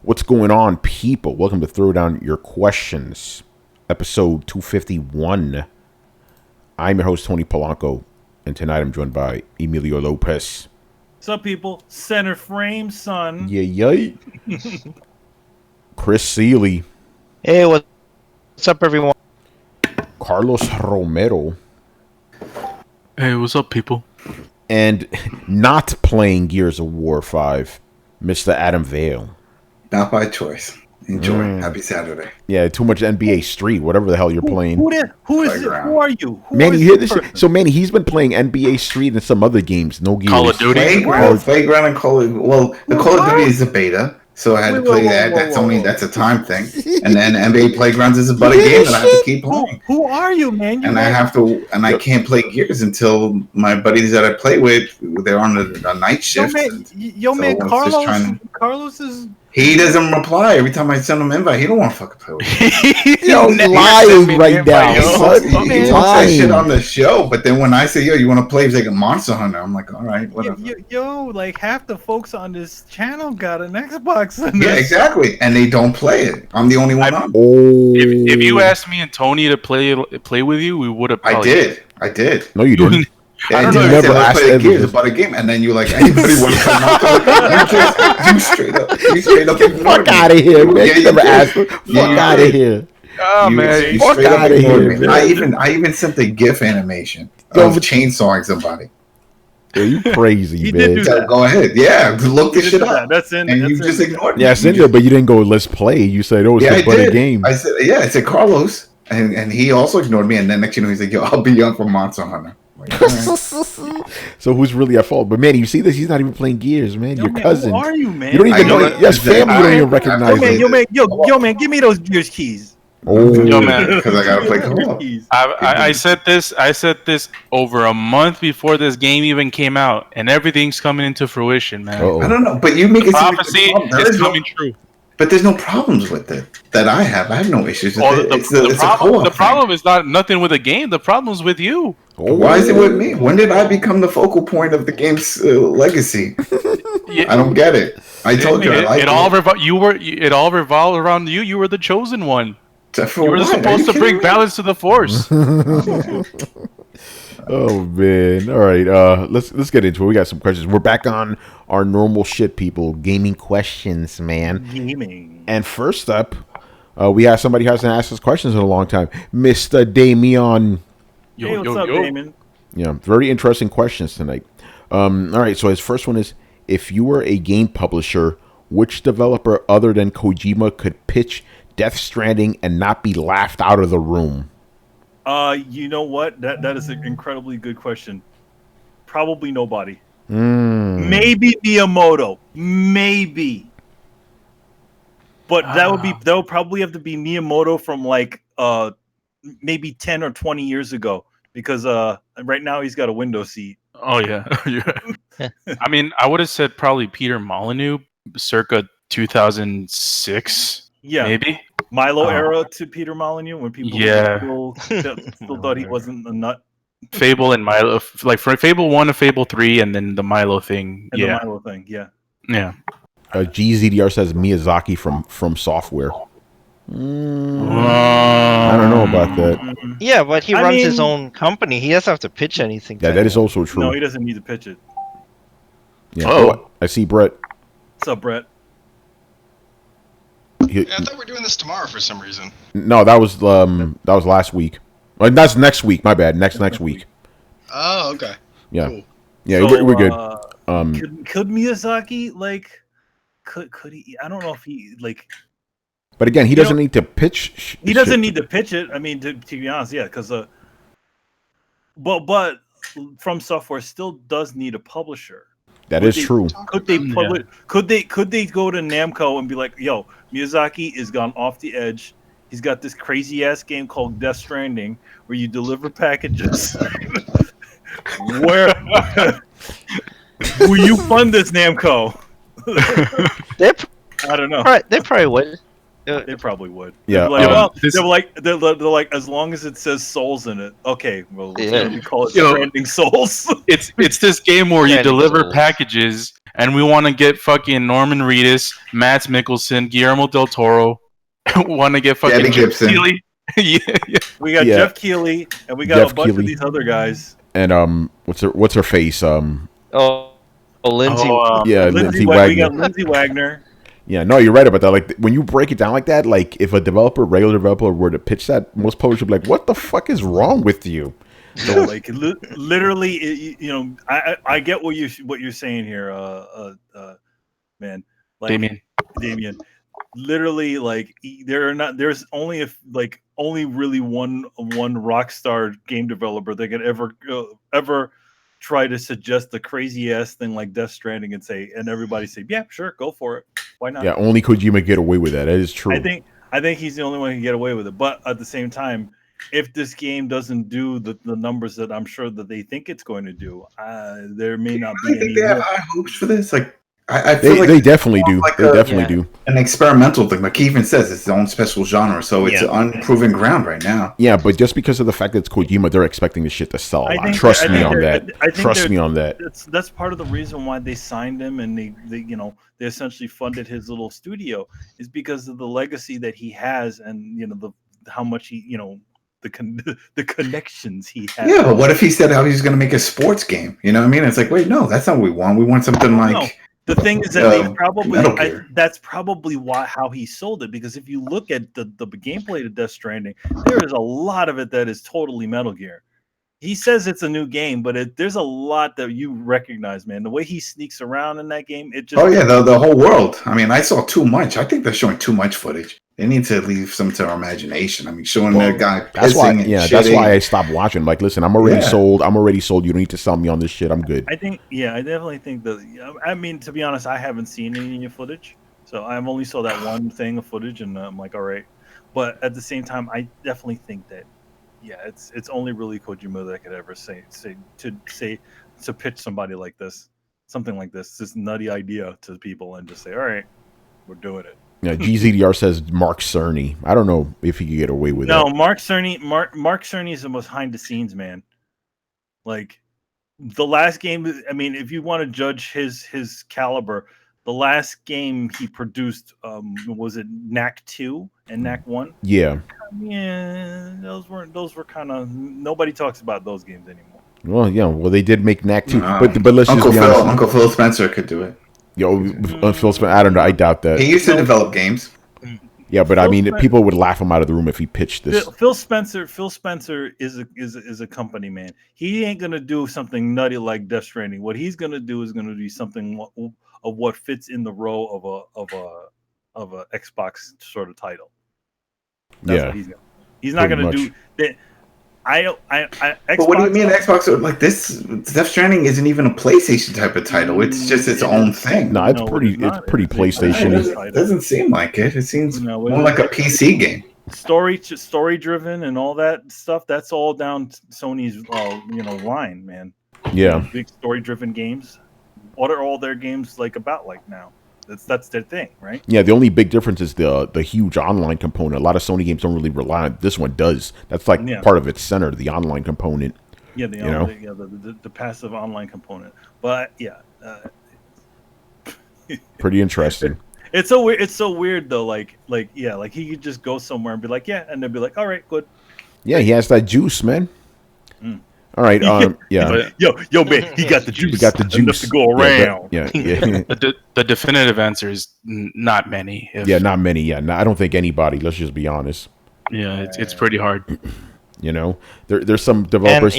What's going on, people? Welcome to Throwdown Your Questions, episode 251. I'm your host, Tony Polanco, and tonight I'm joined by Emilio Lopez. What's up, people? Center frame, son. Yay. Chris Seeley. Hey, what's up, everyone? Carlos Romero. Hey, what's up, people? And not playing Gears of War 5, Mr. Adam Vale. Not by choice. Enjoy. Happy Saturday. Yeah, too much NBA Street, whatever the hell you're playing. Who is it? Who are you? Manny, you hear this shit? So, Manny, he's been playing NBA Street and some other games. No Gears. Call of Duty. Playground and Call of... Well, the Call of Duty is a beta, so I had to play that. That's a time thing. And then NBA Playgrounds is about a game that I have to keep playing. Who are you, man? I can't play Gears until my buddies that I play with, they're on a night shift. Man, Carlos is... He doesn't reply every time I send him an invite. He don't want to fucking play with me. Yo, lying right now. He wants that shit on the show, but then when I say, yo, you want to play like a Monster Hunter, I'm like, all right, whatever. Yo, like half the folks on this channel got an Xbox. Yeah, exactly, and they don't play it. I'm the only one on. If you asked me and Tony to play with you, we would have. I did. No, you didn't. Yeah, I don't know. You never asked Gears about a game, and then you like anybody want to come out? You straight up. Fuck out of here, man! You never asked. Fuck out of here. Oh man, fuck out of here. Man. I even sent the GIF animation of chainsawing somebody. Yeah, you crazy, he man. Did do that. Go ahead. Yeah, look this shit up. That's in. And that's you just ignored me. Yeah, it's in there, but you didn't go. Let's play. You said, "Oh, it's a buddy game." I said Carlos, and he also ignored me. And then next, he's like, "Yo, I'll be young for Monster Hunter." Like, right. So who's really at fault? But man, you see this? He's not even playing Gears, man. Your cousin. Who are you, man? You don't even know. Yes, family. You don't even recognize it. Yo, man, give me those Gears keys. Oh, yo, man, because I gotta play co-op. I said this over a month before this game even came out, and everything's coming into fruition, man. Uh-oh. I don't know, but you make it prophecy is coming true. But there's no problems with it that I have. I have no issues with it. The problem is nothing with the game. The problem is with you. Oh. Why is it with me? When did I become the focal point of the game's legacy? I don't get it. I told you it all revolved around you. You were the chosen one. You were supposed to bring me? balance to the force. Oh man! All right, let's get into it. We got some questions. We're back on our normal shit, people. Gaming questions, man. Gaming. And first up, we have somebody who hasn't asked us questions in a long time, Mr. Damien. Hey, what's up, Damien? Yeah, very interesting questions tonight. All right, so his first one is: if you were a game publisher, which developer other than Kojima could pitch Death Stranding and not be laughed out of the room? You know what? That is an incredibly good question. Probably nobody. Maybe Miyamoto. Maybe. But that would probably have to be Miyamoto from like maybe 10 or 20 years ago, because right now he's got a window seat. Oh yeah. I mean, I would have said probably Peter Molyneux circa 2006. Yeah. Maybe. Milo era to Peter Molyneux, when people still thought he wasn't a nut. Fable and Milo, like from Fable 1 to Fable 3, and then the Milo thing. And the Milo thing, yeah. Yeah. GZDR says Miyazaki from Software. I don't know about that. Yeah, but he runs his own company. He doesn't have to pitch anything. Yeah, that is also true. No, he doesn't need to pitch it. Yeah. Oh, I see Brett. What's up, Brett? I thought we were doing this tomorrow for some reason. No, that was last week. That's next week. My bad. Next week. Oh, okay. Yeah, cool. Yeah, so, we're good. Could Miyazaki could he? I don't know if he like. But again, he doesn't need to pitch. He doesn't need to pitch it. I mean, to be honest, yeah, because but From Software still does need a publisher. That is true. Could they publish? Yeah. Could they go to Namco and be like, "Yo, Miyazaki is gone off the edge. He's got this crazy ass game called Death Stranding, where you deliver packages. Where will you fund this, Namco?" I don't know. They probably would. They probably would. Yeah. They're like, as long as it says souls in it. Okay, well, we call it Stranding Souls. It's this game where you deliver packages and we want to get fucking Norman Reedus, Mads Mikkelsen, Guillermo del Toro. Want to get fucking Debbie Jeff Gibson. Keighley. Yeah. We got Jeff Keighley, and we got Jeff a bunch Keighley. of these other guys. And what's her face? Lindsay. Yeah, Lindsay We Wagner. got Lindsay Wagner. Yeah, no, you're right about that. Like when you break it down like that, like if a regular developer were to pitch that, most publishers would be like, "What the fuck is wrong with you?" So, like literally, I get what you're saying here, man. Like Damien. Literally, like there's only only really one Rockstar game developer that could ever try to suggest a crazy ass thing like Death Stranding and everybody say, yeah, sure, go for it. Why not? Yeah, only Kojima get away with that. That is true. I think he's the only one who can get away with it. But at the same time, if this game doesn't do the numbers that I'm sure that they think it's going to do, there may not be I think any. they have high hopes for this. Like I feel like they definitely do. Like they definitely do. An experimental thing. Like he even says, it's its own special genre, so it's unproven ground right now. Yeah, but just because of the fact that it's Kojima, they're expecting this shit to sell a lot. Trust me on that. That's part of the reason why they signed him, and they essentially funded his little studio, is because of the legacy that he has, and how much he the connections he has. Yeah, but what if he said how he's going to make a sports game? You know what I mean? It's like, wait, no, that's not what we want. We want something like. No. The thing is that they probably that's probably how he sold it, because if you look at the gameplay to Death Stranding, there is a lot of it that is totally Metal Gear. He says it's a new game, but there's a lot that you recognize, man. The way he sneaks around in that game, it just the whole world. I mean, I saw too much. I think they're showing too much footage. They need to leave some to our imagination. I mean, showing that guy pissing that's why I stopped watching. Like, listen, I'm already sold. You don't need to sell me on this shit. I'm good. I definitely think that. I mean, to be honest, I haven't seen any footage, so I've only saw that one thing of footage, and I'm like, all right. But at the same time, I definitely think that, it's only really Kojima that could ever say to pitch somebody like this, something like this nutty idea to people, and just say, all right, we're doing it. Yeah, GZDR says Mark Cerny. I don't know if he could get away with that. No, Mark Cerny is the most behind the scenes man. Like the last game, I mean, if you want to judge his caliber, the last game he produced was it Knack 2 and Knack 1? Yeah. Yeah, those were kind of, nobody talks about those games anymore. Well, yeah, they did make Knack 2, but let's just be honest. Uncle Phil Spencer could do it. Phil Spencer, I don't know. I doubt that. He used to develop games. Yeah, but I mean, people would laugh him out of the room if he pitched this. Phil Spencer is a company man. He ain't gonna do something nutty like Death Stranding. What he's gonna do is gonna do something of what fits in the role of a Xbox sort of title. That's what he's not gonna do that. Xbox, but what do you mean Xbox? Like this, Death Stranding isn't even a PlayStation type of title. It's just its own thing. No, it's pretty PlayStation. It doesn't seem like it. It seems more like a PC game. Story driven and all that stuff. That's all down Sony's line, man. Yeah, big story driven games. What are all their games about now? That's their thing, right? Yeah, the only big difference is the huge online component. A lot of Sony games don't really rely on it. This one does. That's part of its center, the online component. Yeah, the passive online component. But pretty interesting. It's so weird though. Like he could just go somewhere and be like, yeah, and they'd be like, all right, good. Yeah, he has that juice, man. All right, yeah. Yo, man, he got the juice. He got the juice enough to go around. Yeah. The definitive answer is not many. Not many. Yeah, I don't think anybody. Let's just be honest. Yeah, it's pretty hard. There's some developers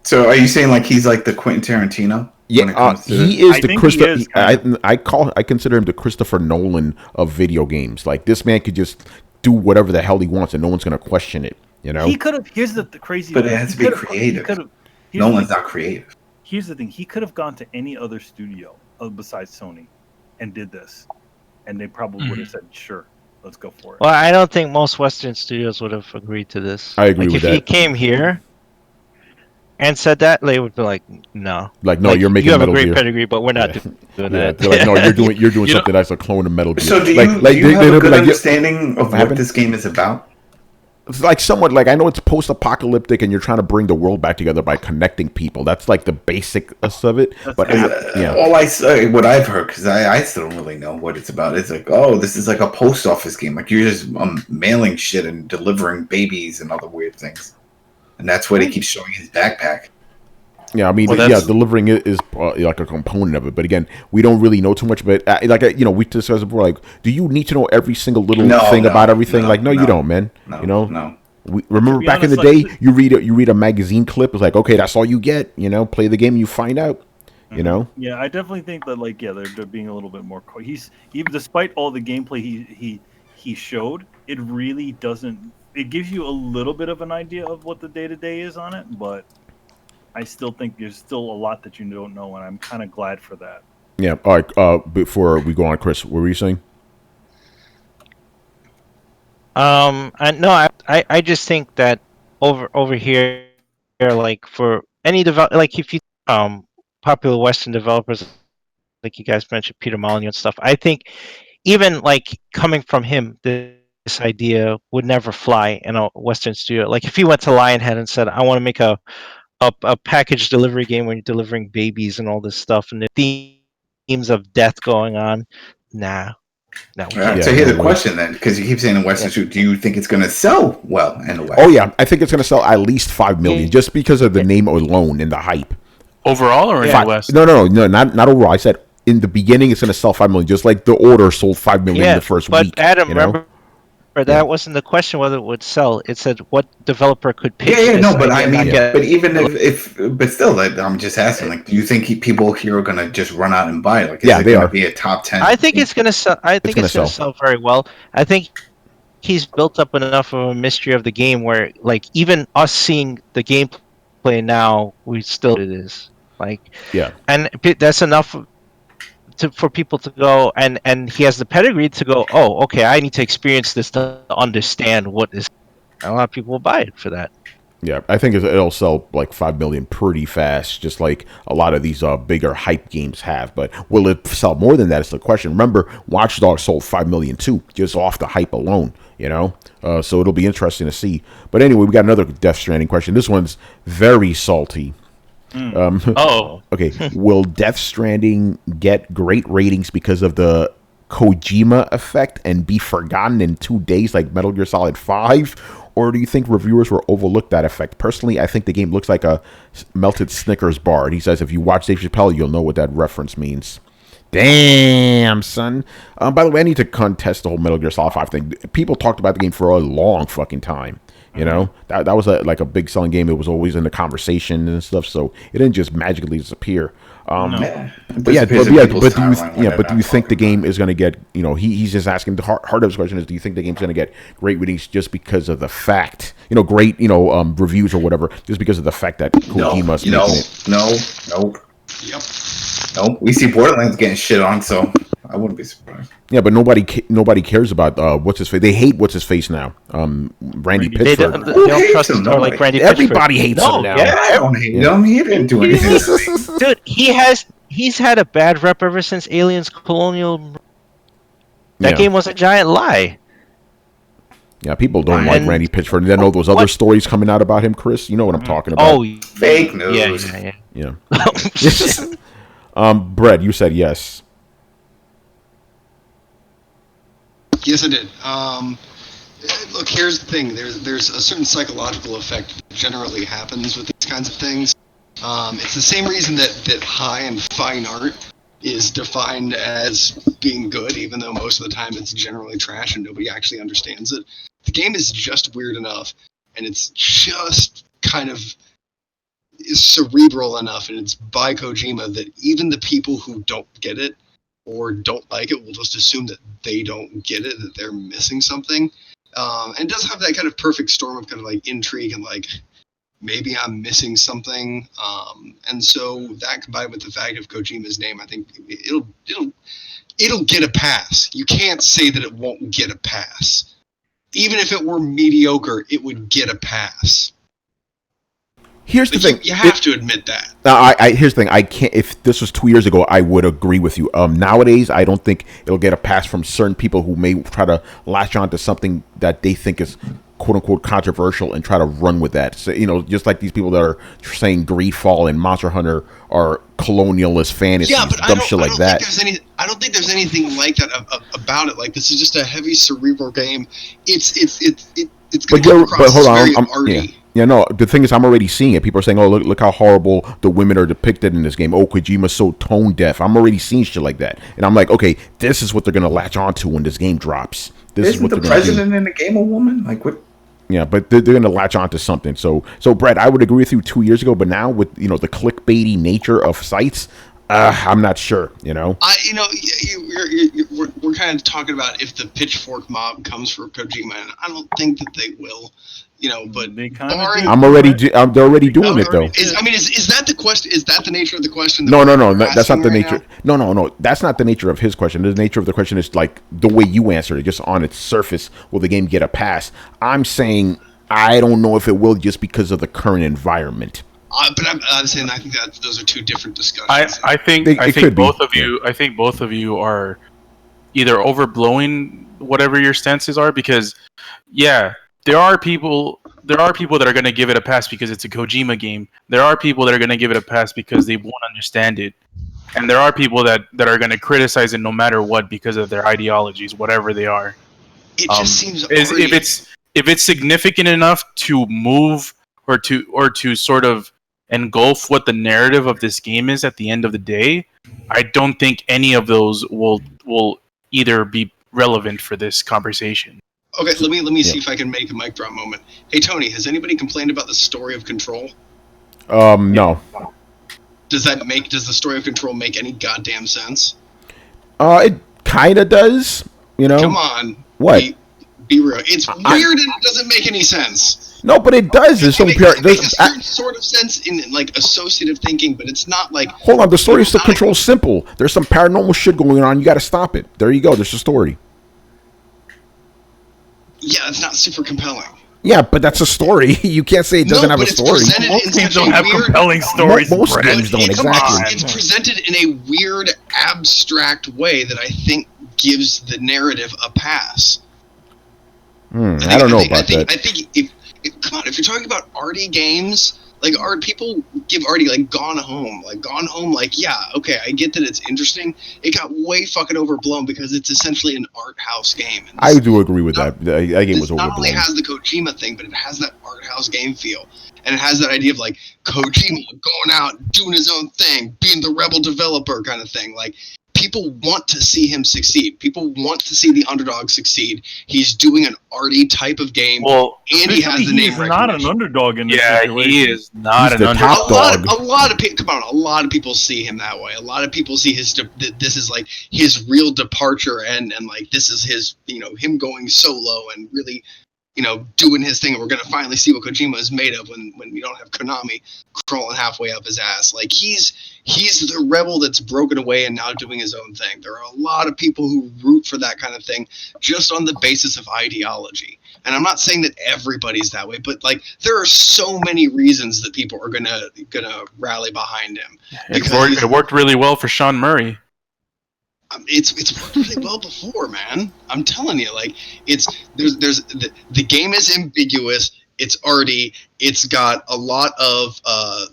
So, are you saying like he's like the Quentin Tarantino? Yeah, he is the Christopher. I consider him the Christopher Nolan of video games. Like this man could just do whatever the hell he wants, and no one's gonna question it. He could have. Here's the crazy. But it has to be creative. Nolan's not creative. Here's the thing. He could have gone to any other studio besides Sony, and did this, and they probably would have said, "Sure, let's go for it." Well, I don't think most Western studios would have agreed to this. I agree with that. If he came here and said that, they would be like, "No, you're making. You have a Metal great Gear. pedigree, but we're not doing that." They're like, no, you're doing something that's a clone of Metal Gear. So do you have a good understanding of what this game is about? it's like somewhat like I know it's post-apocalyptic and you're trying to bring the world back together by connecting people. That's like the basics of it. But all I say, what I've heard, because I still don't really know what it's about. It's like, oh, this is like a post office game. Like you're just mailing shit and delivering babies and other weird things. And that's what he keeps showing his backpack. Yeah, I mean, delivering it is like a component of it. But again, we don't really know too much. But we discussed before. Like, do you need to know every single little thing about everything? No, you don't, man. No. Remember back in the day, you read a magazine clip. It's like, okay, that's all you get. Play the game, and you find out. Yeah, I definitely think that they're being a little bit more. He's even despite all the gameplay he showed, it really doesn't. It gives you a little bit of an idea of what the day-to-day is on it, but I still think there's still a lot that you don't know, and I'm kind of glad for that. Yeah. All right. Before we go on, Chris, what were you saying? I just think that over here, like for any like if you popular Western developers, like you guys mentioned, Peter Molyneux and stuff. I think even like coming from him, this idea would never fly in a Western studio. Like if he went to Lionhead and said, "I want to make a package delivery game where you're delivering babies and all this stuff, and the themes of death going on," nah. No. So here's a question then, because you keep saying in Western Studio, do you think it's going to sell well in the West? Oh yeah, I think it's going to sell at least 5 million just because of the name alone and the hype. Overall or in the West? No, not overall. I said in the beginning it's going to sell 5 million, just like The Order sold 5 million in the first week. But Adam, remember that wasn't the question whether it would sell. It said what developer could pitch. But I mean, but even but still, like, I'm just asking, like, do you think people here are going to just run out and buy it? Like, is it going to be a top 10? I think it's going to sell. I think it's going to sell very well. I think he's built up enough of a mystery of the game where, like, even us seeing the gameplay now, we still it is and that's enough for people to go, and he has the pedigree to go, oh, okay, I need to experience this to understand what is. A lot of people will buy it for that. Yeah, I think it'll sell like 5 million pretty fast, just like a lot of these bigger hype games have. But will it sell more than that is the question. Remember, Watch Dogs sold 5 million too, just off the hype alone, So it'll be interesting to see. But anyway, we got another Death Stranding question. This one's very salty. Okay. Will Death Stranding get great ratings because of the Kojima effect and be forgotten in 2 days like Metal Gear Solid 5? Or do you think reviewers will overlook that effect? Personally, I think the game looks like a melted Snickers bar. And he says if you watch Dave Chappelle, you'll know what that reference means. Damn, son. By the way, I need to contest the whole Metal Gear Solid 5 thing. People talked about the game for a long fucking time. That was a big selling game. It was always in the conversation and stuff, so it didn't just magically disappear. But do you think the game is going to get? He's just asking the heart of his question is: do you think the game's going to get great ratings just because of the fact, great, reviews or whatever, just because of the fact that Kojima's making it? No. Yep. No, we see Borderlands getting shit on, so I wouldn't be surprised. Yeah, but nobody cares about what's his face. They hate what's his face now. Randy Pitchford. They don't trust him like Randy Pitchford. Everybody hates him now. Yeah, I don't hate him. He didn't do anything. Dude, he's had a bad rep ever since Aliens Colonial. That game was a giant lie. Yeah, people don't like Randy Pitchford. And then all those other stories coming out about him, Chris. You know what I'm talking about. Oh, fake news. Yeah. Brett, you said yes. Yes, I did. Look, here's the thing. There's a certain psychological effect that generally happens with these kinds of things. It's the same reason that high and fine art is defined as being good, even though most of the time it's generally trash and nobody actually understands it. The game is just weird enough, and it's just kind of cerebral enough, and it's by Kojima that even the people who don't get it or don't like it will just assume that they don't get it, that they're missing something. And it does have that kind of perfect storm of kind of like intrigue and like, maybe I'm missing something. And so that combined with the fact of Kojima's name, I think it'll get a pass. You can't say that it won't get a pass. Even if it were mediocre, it would get a pass. Here's the thing. You have to admit that. Here's the thing. I can't. If this was 2 years ago, I would agree with you. Nowadays, I don't think it'll get a pass from certain people who may try to latch on to something that they think is "quote unquote" controversial and try to run with that. So, just like these people that are saying Greedfall and Monster Hunter are colonialist fantasies, Yeah, but dumb shit like that. I don't think there's anything like that about it. Like, this is just a heavy cerebral game. It's going to come across as very arty. Yeah, no. The thing is, I'm already seeing it. People are saying, "Oh, look how horrible the women are depicted in this game." Oh, Kojima's so tone deaf. I'm already seeing shit like that, and I'm like, okay, this is what they're gonna latch onto when this game drops. This is what the they're gonna president do. in the game a woman? Like what? Yeah, but they're gonna latch onto something. So, Brett, I would agree with you 2 years ago, but now with the clickbaity nature of sites, I'm not sure. We're kind of talking about if the pitchfork mob comes for Kojima, and I don't think that they will. But barring, they're already doing it though. Is that the question? Is that the nature of the question? No, that's not the nature. No, that's not the nature of his question. The nature of the question is like the way you answered it, just on its surface. Will the game get a pass? I'm saying I don't know if it will, just because of the current environment. But I'm saying I think that those are two different discussions. I think both of you. I think both of you are either overblowing whatever your stances are, because there are people that are going to give it a pass because it's a Kojima game. There are people that are going to give it a pass because they won't understand it. And there are people that are going to criticize it no matter what because of their ideologies, whatever they are. It just seems if it's significant enough to move or to sort of engulf what the narrative of this game is at the end of the day, I don't think any of those will either be relevant for this conversation. Okay, let me see if I can make a mic drop moment. Hey Tony, has anybody complained about the story of Control? No. Does the story of Control make any goddamn sense? It kind of does. Come on. What? Be real. It's weird and it doesn't make any sense. No, but it does. There's some sort of sense in like associative thinking, but it's not like. Hold on, the story of Control is simple. There's some paranormal shit going on. You got to stop it. There you go. There's the story. Yeah, it's not super compelling. Yeah, but that's a story. You can't say it doesn't have a story. Most games don't have compelling stories. Most games don't, exactly. It's presented in a weird, abstract way that I think gives the narrative a pass. I don't know about that. I think if you're talking about arty games, like people give arty like Gone Home, yeah, okay, I get that it's interesting. It got way fucking overblown because it's essentially an art house game. I do agree with that. That game was overblown. It not only has the Kojima thing, but it has that art house game feel. And it has that idea of like Kojima going out, doing his own thing, being the rebel developer kind of thing. Like, people want to see him succeed. People want to see the underdog succeed. He's doing an arty type of game, and he has the name recognition. He's not an underdog in this situation. He is not an underdog. A lot of people see him that way. A lot of people see this is like his real departure, and like this is his, him going solo and really, doing his thing. And we're gonna finally see what Kojima is made of when we don't have Konami crawling halfway up his ass. Like, he's the rebel that's broken away and now doing his own thing. There are a lot of people who root for that kind of thing just on the basis of ideology. And I'm not saying that everybody's that way, but like, there are so many reasons that people are gonna rally behind him. It worked really well for Sean Murray. It's worked really well before, man. I'm telling you, like, the game is ambiguous. It's arty. It's got a lot of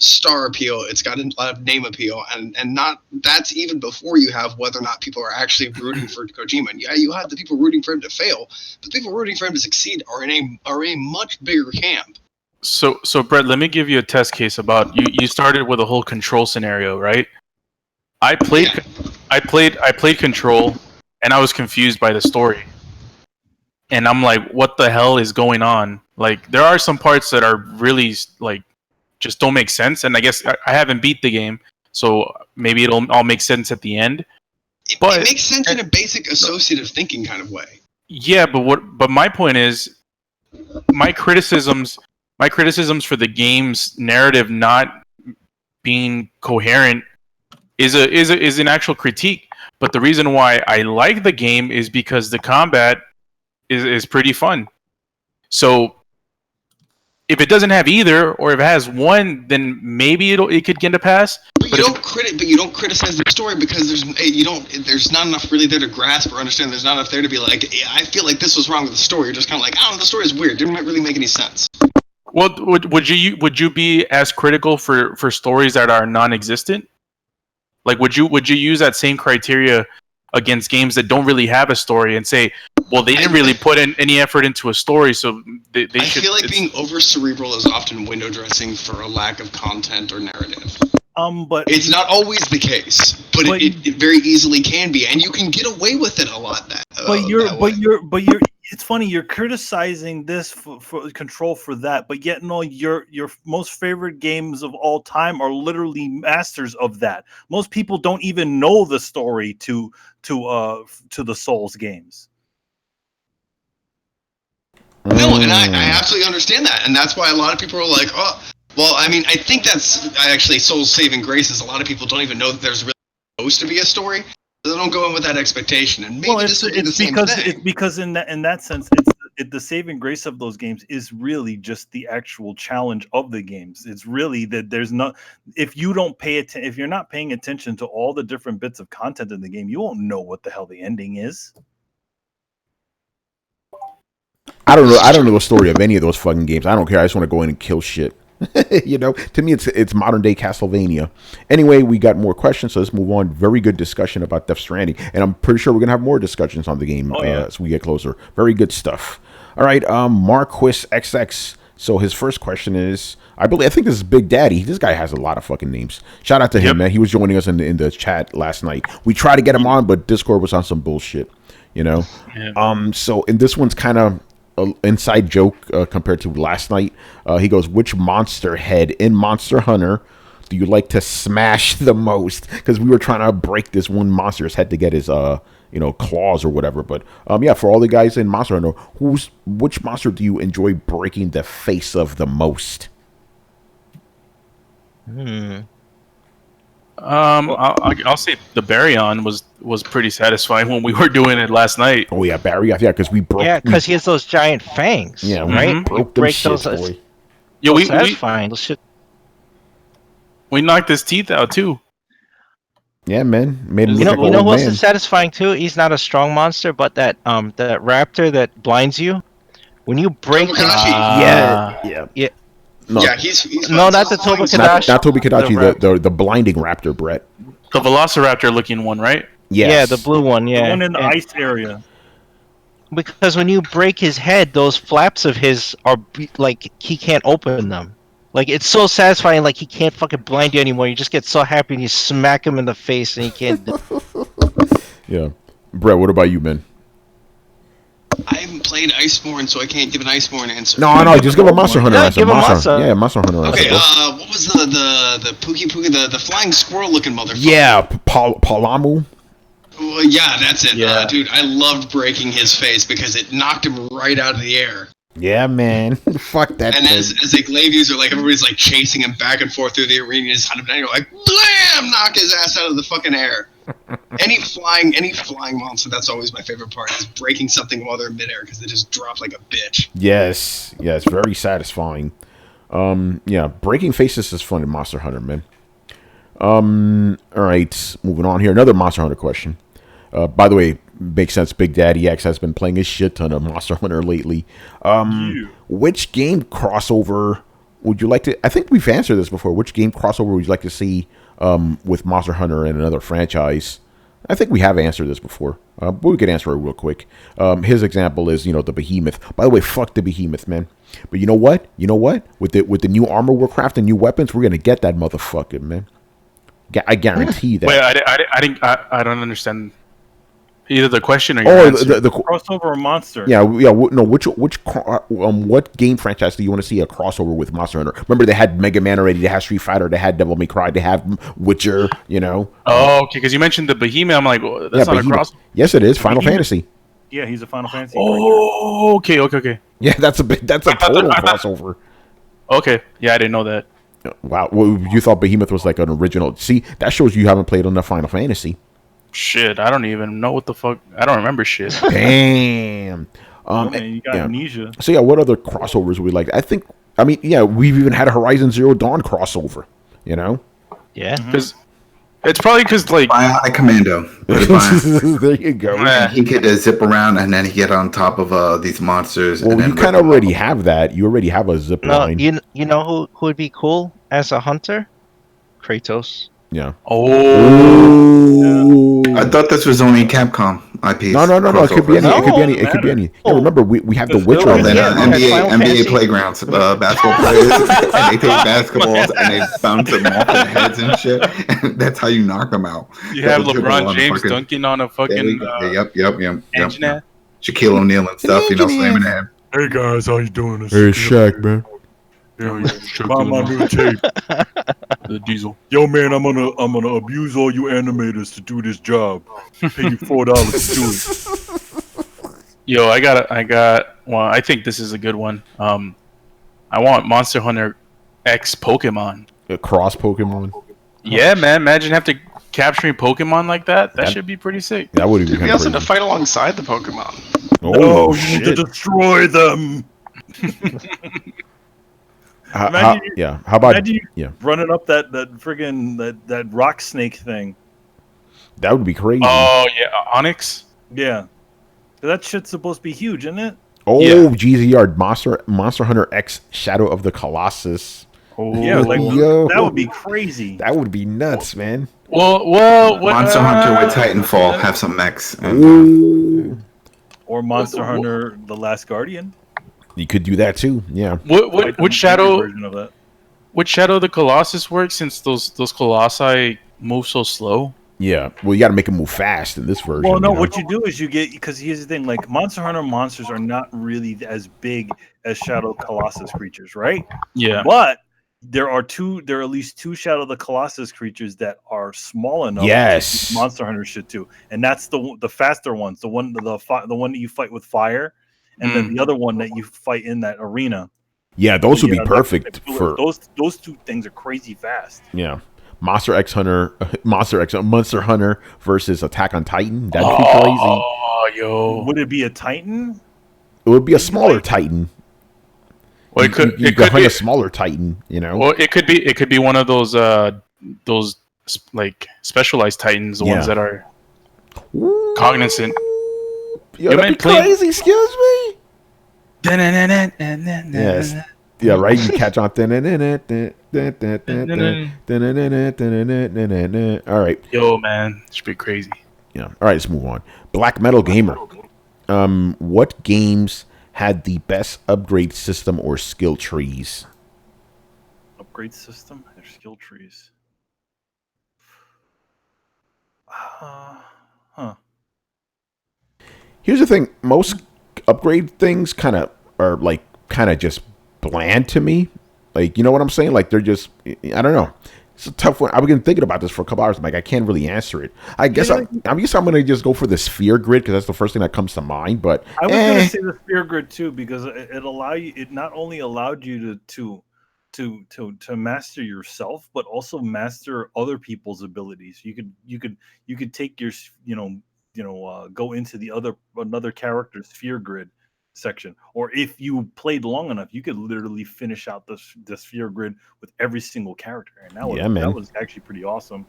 star appeal. It's got a lot of name appeal, and not that's even before you have whether or not people are actually rooting for Kojima. And yeah, you have the people rooting for him to fail, but the people rooting for him to succeed are in a much bigger camp. So Brett, let me give you a test case about you. You started with a whole Control scenario, right? I played Control, and I was confused by the story. And I'm like, what the hell is going on? Like, there are some parts that are really, like, just don't make sense. And I guess I haven't beat the game, so maybe it'll all make sense at the end. It makes sense in a basic associative thinking kind of way. Yeah, but my point is, my criticisms for the game's narrative not being coherent is an actual critique. But the reason why I like the game is because the combat is pretty fun. So if it doesn't have either, or if it has one, then maybe it could get a pass. But you don't criticize the story because there's not enough really there to grasp or understand. There's not enough there to be like, yeah, I feel like this was wrong with the story. You're just kind of like, I don't know, the story is weird. Didn't really make any sense. Well, would you be as critical for stories that are non-existent? Like, would you use that same criteria against games that don't really have a story and say, well, they didn't really put in any effort into a story, so they should. I feel like being over cerebral is often window dressing for a lack of content or narrative. But it's not always the case, but it very easily can be, and you can get away with it a lot. It's funny, you're criticizing this for Control for that, but yet no, your most favorite games of all time are literally masters of that. Most people don't even know the story to the Souls games. No, and I absolutely understand that, and that's why a lot of people are like, oh, well, I mean, I think that's actually Soul's saving grace is a lot of people don't even know that there's really supposed to be a story. They don't go in with that expectation, and maybe this will be the same thing. It's because in that sense, the saving grace of those games is really just the actual challenge of the games. It's really that there's not, if you don't if you're not paying attention to all the different bits of content in the game, you won't know what the hell the ending is. I don't know the story of any of those fucking games. I don't care. I just want to go in and kill shit. To me, it's modern day Castlevania. Anyway, we got more questions, so let's move on. Very good discussion about Death Stranding, and I'm pretty sure we're gonna have more discussions on the game as we get closer. Very good stuff. All right, Marquis XX. So his first question is, I think this is Big Daddy. This guy has a lot of fucking names. Shout out to him, man. He was joining us in the chat last night. We tried to get him on, but Discord was on some bullshit. Yeah. So, and this one's kind of inside joke compared to last night. He goes, which monster head in Monster Hunter do you like to smash the most? Because we were trying to break this one monster's head to get his claws or whatever. But for all the guys in Monster Hunter, which monster do you enjoy breaking the face of the most? I'll say the Baryon was pretty satisfying when we were doing it last night. Oh yeah, Barry, because we broke. Yeah, because he has those giant fangs. Yeah, right. Broke them shits, boy. Yeah, satisfying. We knocked his teeth out too. Yeah, man. Made him you know who else is satisfying too? He's not a strong monster, but that raptor that blinds you when you break. Yeah. No, he's not the Tobakadashi. Not Tobakadashi, the blinding raptor, Brett. The Velociraptor looking one, right? Yes. Yeah, the blue one, yeah. The one in the ice area. Because when you break his head, those flaps of his are like he can't open them. Like it's so satisfying, like he can't fucking blind you anymore. You just get so happy and you smack him in the face and he can't do it. Yeah. Brett, what about you, man? I haven't played Iceborne, so I can't give an Iceborne answer. No, just give a Monster Hunter answer. Give a Monster. Yeah, Monster Hunter answer. Okay, what was the Pookie, the flying squirrel looking motherfucker? Yeah, Palamu. Well, yeah, that's it. Yeah. Dude, I loved breaking his face because it knocked him right out of the air. Yeah, man. Fuck that and thing. as the glaive user, like everybody's like chasing him back and forth through the arena, and just hunt him down, you're like, blam! Knock his ass out of the fucking air. Any flying monster, that's always my favorite part, is breaking something while they're in midair because they just drop like a bitch. Yes, very satisfying. Breaking faces is fun in Monster Hunter, man. All right, moving on here. Another Monster Hunter question. By the way, makes sense. Big Daddy X has been playing a shit ton of Monster Hunter lately. Which game crossover would you like to? I think we've answered this before. Which game crossover would you like to see with Monster Hunter and another franchise? I think we have answered this before, but we could answer it real quick. His example is, the Behemoth. By the way, fuck the Behemoth, man. But you know what? With the new armor we're crafting, new weapons, we're gonna get that motherfucker, man. I guarantee that. Wait, I don't understand either the question or your answer. The crossover or monster. Yeah. No, what game franchise do you want to see a crossover with Monster Hunter? Remember, they had Mega Man already. They had Street Fighter. They had Devil May Cry. They have Witcher. Oh, okay. Because you mentioned the Behemoth. I'm like, well, that's not a crossover. Yes, it is. Final Fantasy. Yeah, he's a Final Fantasy. Oh, okay. Yeah, that's a total crossover. Okay. Yeah, I didn't know that. Wow. Well, you thought Behemoth was like an original. See, that shows you haven't played enough Final Fantasy. Shit, I don't even know what the fuck. I don't remember shit. Damn. Man, you got amnesia. So what other crossovers would we like? I think I mean, yeah, we've even had a Horizon Zero Dawn crossover. You know. Yeah. Because it's probably because like Bionic Commando. There you go. eh, He could zip around and then he get on top of these monsters. Well, and then you kind of already have that. You already have a zip No, line. you know who would be cool as a hunter? Kratos. Yeah. oh I thought this was only Capcom IPs. No. It could be any. It could be any. No, It could be any. matter. Yeah, remember we have the Because Witcher. they'll- on Then there. Yeah, Final NBA Fantasy. playgrounds, basketball players, and they take basketballs and they bounce them off their heads and shit. That's how you knock them out. you have Double dribble LeBron on James fucking- dunking on a There we fucking go. Yep. engineer. Shaquille O'Neal and stuff, slamming him. Hey guys, how you doing? This Hey, Shaq, man. Find my new tape. The diesel. Yo, man, I'm gonna abuse all you animators to do this job. Pay you $4 to do it. Yo, I got. Well, I think this is a good one. I want Monster Hunter X Pokemon. A cross Pokemon. Yeah, man. Imagine have to capturing Pokemon like that. That That- should be pretty sick. That would be We kind also of have to fight alongside the Pokemon. Oh No, you need to shit! destroy them. Imagine you- Yeah. How about? Imagine you yeah. running up that friggin' that rock snake thing. That would be crazy. Oh yeah, Onyx. Yeah. That shit's supposed to be huge, isn't it? Oh, Yeah. GZR Monster Hunter X Shadow of the Colossus. Oh, Yeah, like yo. that would be crazy. That would be nuts, man. Well, what, Monster Hunter with Titanfall have some mechs. Ooh. Or Monster Hunter: The Last Guardian. You could do that too. Yeah. Like the Which shadow? version of that. Which Shadow of the Colossus works since those colossi move so slow? Yeah. Well, you got to make them move fast in this version. Well, no, you know? what you do is you get, because here's the thing, like Monster Hunter monsters are not really as big as Shadow Colossus creatures, right? Yeah. But there are at least two Shadow of the Colossus creatures that are small enough. Yes. to Monster Hunter should too, and that's the faster ones, the one that you fight with fire, and then the other one that you fight in that arena. Yeah, those would be Yeah, perfect for those two things are crazy fast. yeah. Monster Hunter versus Attack on Titan. That'd be crazy. Oh, yo. Would it be a Titan? It would be a smaller Titan. Well, it could. You It could could hunt be. a smaller Titan. You know. Well, it could be. It could be one of those like specialized titans, the ones Yeah. that are cognizant. Yo, You that'd mean be play- crazy. Excuse me. Yes. Yes. Yeah, right. You catch on. All right. Yo, man, should be crazy. Yeah. All right. Let's move on. Black Metal Gamer. What games had the best upgrade system or skill trees? Upgrade system or skill trees? Here's the thing. Most upgrade things kind of are like kind of just bland to me. Like, you know what I'm saying? Like, they're just, I don't know. It's a tough one. I've been thinking about this for a couple hours. I'm like, I can't really answer it. I guess I'm going to just go for the sphere grid because that's the first thing that comes to mind. But I was gonna say the sphere grid too, because it not only allowed you to master yourself, but also master other people's abilities. You could take your go into another character's sphere grid section, or if you played long enough, you could literally finish out the sphere grid with every single character, and that was actually pretty awesome.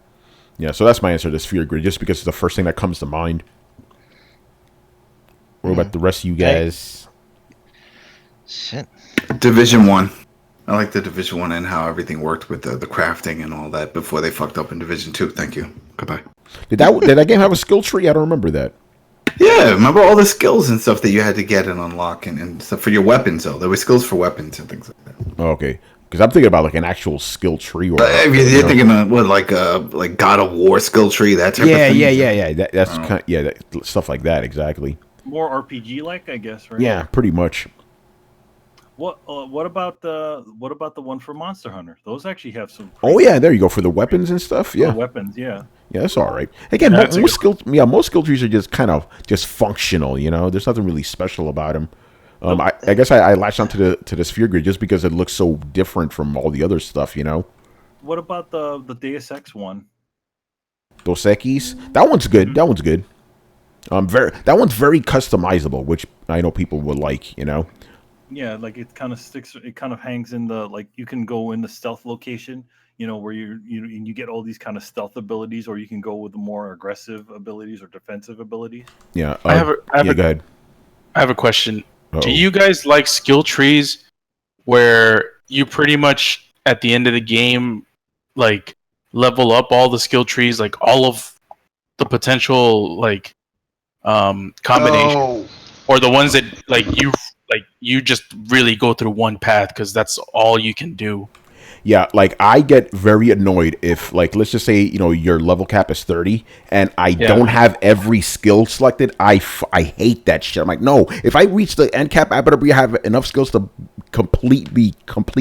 Yeah, so that's my answer to sphere grid, just because it's the first thing that comes to mind. What about the rest of you guys? Shit. Division 1. I like the Division 1 and how everything worked with the crafting and all that before they fucked up in Division 2. Thank you. Goodbye. Did that game have a skill tree? I don't remember that. Yeah, remember all the skills and stuff that you had to get and unlock and stuff for your weapons, though. There were skills for weapons and things like that. Oh, okay, because I'm thinking about like an actual skill tree. Or You're thinking of what, like God of War skill tree, that type of thing? Yeah. That's kind of, stuff like that, exactly. More RPG like, I guess, right? Yeah, pretty much. What about the one for Monster Hunter? Those actually have some. Oh yeah, there you go for the weapons and stuff. Yeah, weapons. Yeah. Yeah, that's all right. Again, That's most skill trees are just kind of just functional. You know, there's nothing really special about them. I guess I latched onto the sphere grid just because it looks so different from all the other stuff. You know. What about the Deus Ex one? Dos Equis, that one's good. That one's good. That one's very customizable, which I know people will like. You know. Yeah, like it kind of sticks. It kind of hangs in the like you can go in the stealth location, where you get all these kind of stealth abilities, or you can go with the more aggressive abilities or defensive abilities. Yeah. I have a, I have Yeah. a, Go ahead. I have a question. Do Uh-oh. you guys like skill trees where you pretty much at the end of the game like level up all the skill trees, like all of the potential like combinations, Oh, or the ones that you just really go through one path because that's all you can do? Yeah, like I get very annoyed if, like, let's just say your level cap is 30, and I Yeah. don't have every skill selected. I hate that shit. I'm like, no, if I reach the end cap, I better have enough skills to complete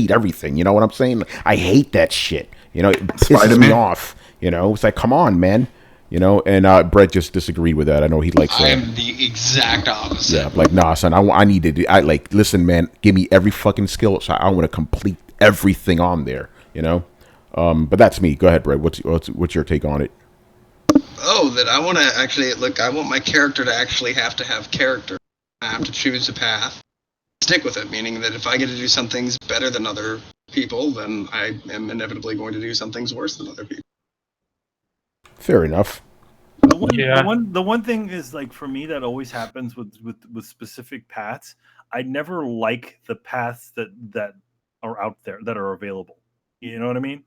everything. You know what I'm saying? I hate that shit. It pisses me Spider-Man? off. It's like, come on, man. And Brett just disagreed with that. I know he likes. I am the exact opposite. Yeah, like, nah, son. I need to. Listen, man. Give me every fucking skill, so I want to complete everything on there. But that's me. Go ahead, Brett. What's your take on it? Oh, that I want to actually look. I want my character to actually have character. I have to choose a path, stick with it. Meaning that if I get to do some things better than other people, then I am inevitably going to do some things worse than other people. Fair enough. The one thing is like for me that always happens with specific paths. I never like the paths that are out there that are available. You know what I mean?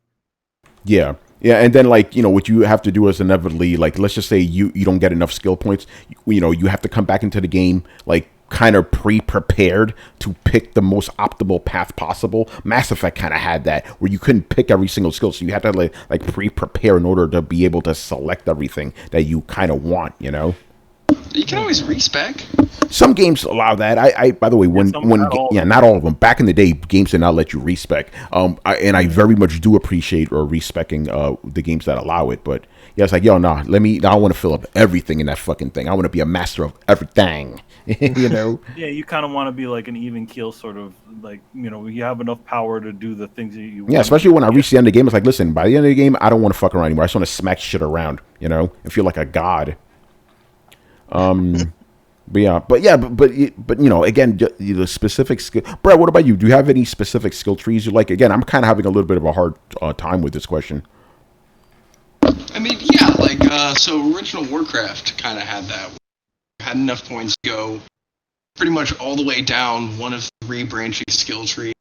Yeah. Yeah, and then what you have to do is inevitably, like, let's just say you don't get enough skill points. You have to come back into the game like kind of pre-prepared to pick the most optimal path possible. Mass Effect kind of had that where you couldn't pick every single skill, so you had to like pre-prepare in order to be able to select everything that you kind of want. You can always respec. Some games allow that. I by the way, not all of them. Back in the day, games did not let you respec. And I very much do appreciate or respecing the games that allow it. But yeah, it's like, yo, nah, I want to fill up everything in that fucking thing. I want to be a master of everything. Yeah, you kind of want to be like an even keel, sort of like you have enough power to do the things that you. Yeah, especially when I reach the end of the game, it's like, listen, by the end of the game, I don't want to fuck around anymore. I just want to smack shit around, and feel like a god. But again, the specific skill. Brett, what about you? Do you have any specific skill trees you like? Again, I'm kind of having a little bit of a hard time with this question. I mean, yeah, like so original Warcraft kind of had that. Had enough points to go pretty much all the way down one of 3 branching skill trees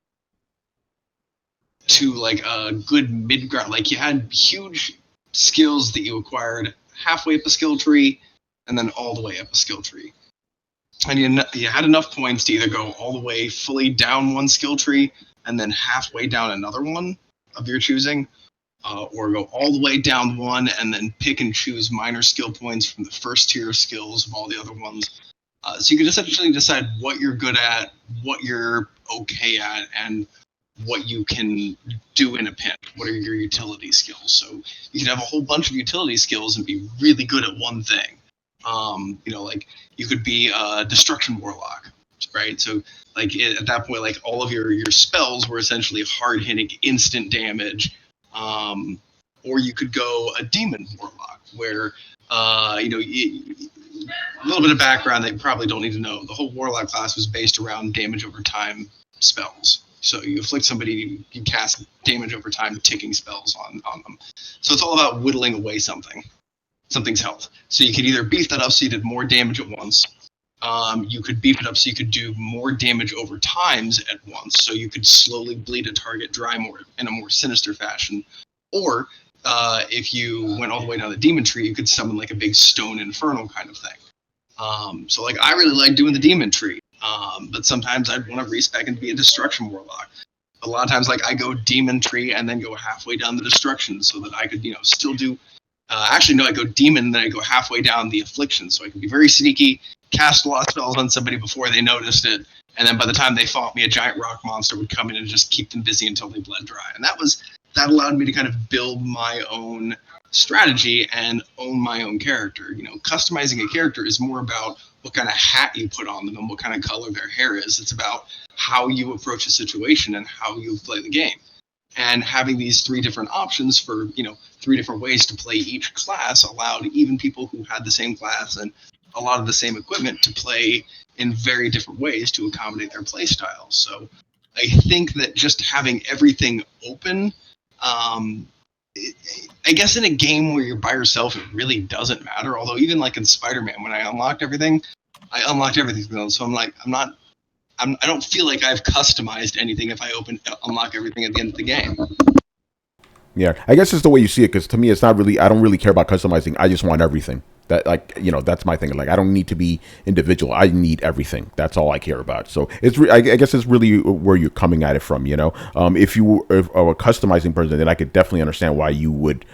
to like a good mid ground. Like you had huge skills that you acquired halfway up a skill tree, and then all the way up a skill tree. And you had enough points to either go all the way fully down one skill tree and then halfway down another one of your choosing, or go all the way down one and then pick and choose minor skill points from the first tier of skills of all the other ones. So you can essentially decide what you're good at, what you're okay at, and what you can do in a pinch. What are your utility skills? So you can have a whole bunch of utility skills and be really good at one thing. Like you could be a destruction warlock, right? So like at that point, like all of your spells were essentially hard hitting instant damage. Or you could go a demon warlock where a little bit of background that you probably don't need to know. The whole warlock class was based around damage over time spells. So you afflict somebody, you cast damage over time ticking spells on them. So it's all about whittling away something's health. So you could either beef that up so you did more damage at once. You could beef it up so you could do more damage over times at once. So you could slowly bleed a target dry more in a more sinister fashion. Or if you went all the way down the demon tree, you could summon like a big stone infernal kind of thing. So like I really like doing the demon tree. But sometimes I'd want to respec and be a destruction warlock. A lot of times like I go demon tree and then go halfway down the destruction so that I could, still do I go demon, and then I go halfway down the affliction, so I can be very sneaky, cast a lot of spells on somebody before they noticed it, and then by the time they fought me, a giant rock monster would come in and just keep them busy until they bled dry. And that allowed me to kind of build my own strategy and own my own character. Customizing a character is more about what kind of hat you put on them and what kind of color their hair is. It's about how you approach a situation and how you play the game. And having these 3 different options for 3 different ways to play each class allowed even people who had the same class and a lot of the same equipment to play in very different ways to accommodate their play style. So I think that just having everything open, um, I guess in a game where you're by yourself, it really doesn't matter. Although even like in Spider-Man, when I unlocked everything. So I'm like, I don't feel like I've customized anything if I unlock everything at the end of the game. Yeah, I guess it's the way you see it. Because to me, it's not really. I don't really care about customizing. I just want everything. That that's my thing. Like I don't need to be individual. I need everything. That's all I care about. So it's. I guess it's really where you're coming at it from. If you are a customizing person, then I could definitely understand why you would,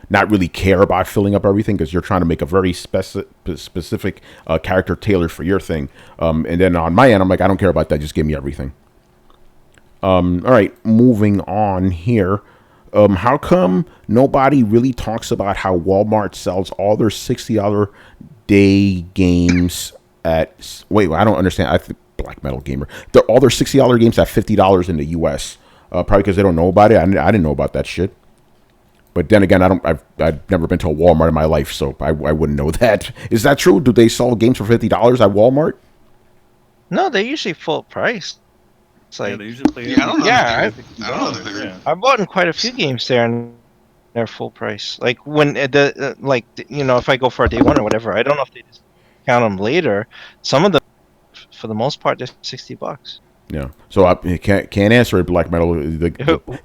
not really care about filling up everything because you're trying to make a very specific character tailored for your thing. And then on my end, I'm like, I don't care about that. Just give me everything. All right, moving on here. How come nobody really talks about how Walmart sells all their $60 day games at? Wait, I don't understand. I think Black Metal Gamer. All their $60 games at $50 in the U.S. Probably because they don't know about it. I didn't know about that shit. But then again, I've never been to a Walmart in my life, so I wouldn't know that. Is that true? Do they sell games for $50 at Walmart? No, they're usually full price. It's like, Yeah, they usually play. Yeah, I don't know. Yeah, I don't know if they're. Yeah. I've bought in quite a few games there, and they're full price. Like when if I go for a day one or whatever, I don't know if they just count them later. Some of them, for the most part, they're $60. Yeah. So I can't answer it. Black Metal. The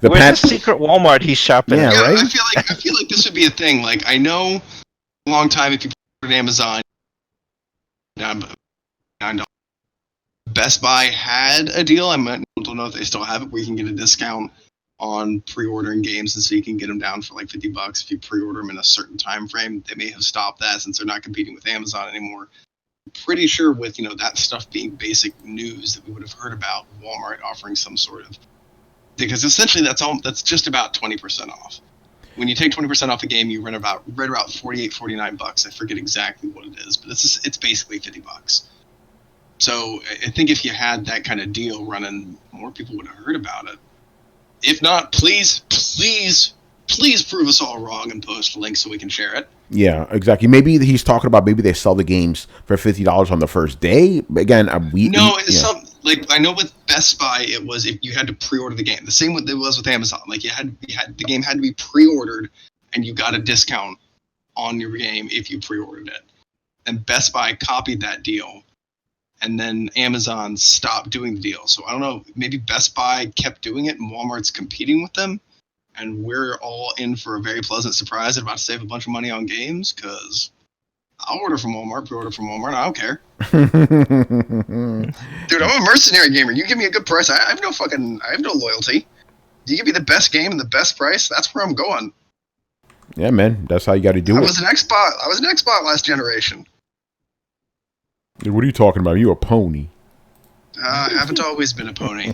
Where's the secret Walmart he's shopping Yeah, at? Yeah, right? I feel like this would be a thing. Like I know, a long time if you put it on Amazon, $9. Best Buy had a deal. I don't know if they still have it, where you can get a discount on pre-ordering games, and so you can get them down for like $50 if you pre-order them in a certain time frame. They may have stopped that since they're not competing with Amazon anymore. I'm pretty sure with that stuff being basic news that we would have heard about Walmart offering some sort of, because essentially that's just about 20% off. When you take 20% off a game, you run about right about $48-$49. I forget exactly what it is, but it's basically $50. So I think if you had that kind of deal running, more people would have heard about it. If not, please prove us all wrong and post a link so we can share it. Yeah, exactly. Maybe he's talking about maybe they sell the games for $50 on the first day. Again, like I know with Best Buy it was if you had to pre-order the game. The same with it was with Amazon. Like the game had to be pre-ordered, and you got a discount on your game if you pre-ordered it. And Best Buy copied that deal. And then Amazon stopped doing the deal. So I don't know, maybe Best Buy kept doing it and Walmart's competing with them. And we're all in for a very pleasant surprise and about to save a bunch of money on games, because I'll order from Walmart, pre-order from Walmart, I don't care. Dude, I'm a mercenary gamer. You give me a good price, I have no loyalty. You give me the best game and the best price, that's where I'm going. Yeah, man, that's how you got to do it. I was an Xbox last generation. Dude, what are you talking about? You a pony? I haven't always been a pony.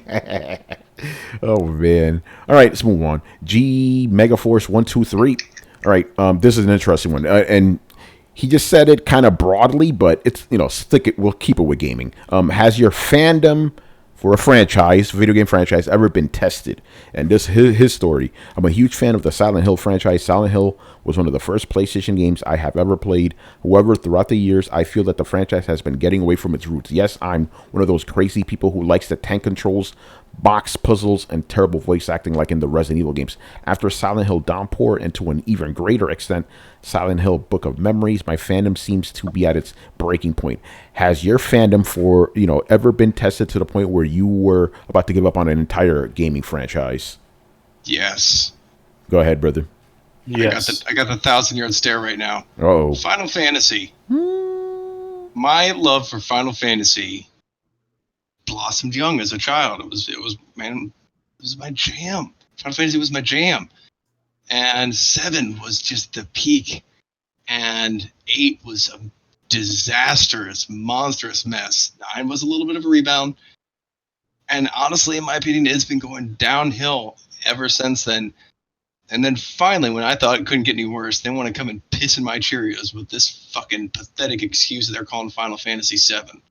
Oh man! All right, let's move on. G Megaforce 123. All right, this is an interesting one, and he just said it kind of broadly, but it's stick it. We'll keep it with gaming. Has your fandom for a video game franchise, ever been tested? And this his story. I'm a huge fan of the Silent Hill franchise. Silent Hill was one of the first PlayStation games I have ever played. However, throughout the years, I feel that the franchise has been getting away from its roots. Yes, I'm one of those crazy people who likes the tank controls, box puzzles, and terrible voice acting like in the Resident Evil games. After Silent Hill Downpour, and to an even greater extent, Silent Hill Book of Memories, my fandom seems to be at its breaking point. Has your fandom for, ever been tested to the point where you were about to give up on an entire gaming franchise? Yes. Go ahead, brother. Yes. I got the 1,000-yard stare right now. Oh. Final Fantasy. My love for Final Fantasy blossomed young as a child. It was my jam. Final Fantasy was my jam. And 7 was just the peak. And 8 was a disastrous, monstrous mess. 9 was a little bit of a rebound. And honestly, in my opinion, it's been going downhill ever since then. And then finally, when I thought it couldn't get any worse, they want to come and piss in my Cheerios with this fucking pathetic excuse that they're calling Final Fantasy VII.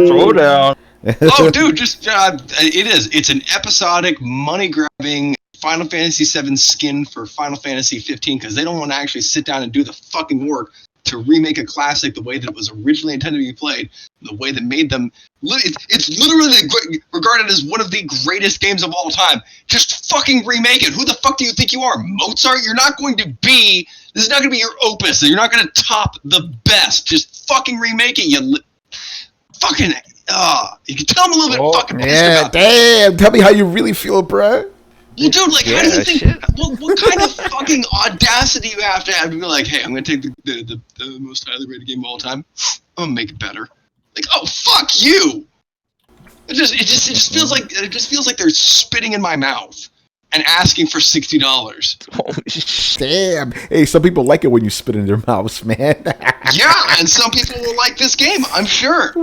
Throwdown. Oh, dude, just it is. It's an episodic, money-grabbing Final Fantasy VII skin for Final Fantasy 15 because they don't want to actually sit down and do the fucking work to remake a classic the way that it was originally intended to be played, the way that made them. It's literally regarded as one of the greatest games of all time. Just fucking remake it. Who the fuck do you think you are, Mozart? You're not going to be. This is not going to be your opus. You're not going to top the best. Just fucking remake it. Fucking. You can tell them a little bit fucking pissed about damn. Tell me how you really feel, bruh. Well, dude, like, how do you think? What kind of fucking audacity you have to be like, hey, I'm gonna take the most highly rated game of all time, I'm gonna make it better. Like, oh fuck you! It just feels like they're spitting in my mouth and asking for $60. Damn. Hey, some people like it when you spit in their mouths, man. Yeah, and some people will like this game, I'm sure.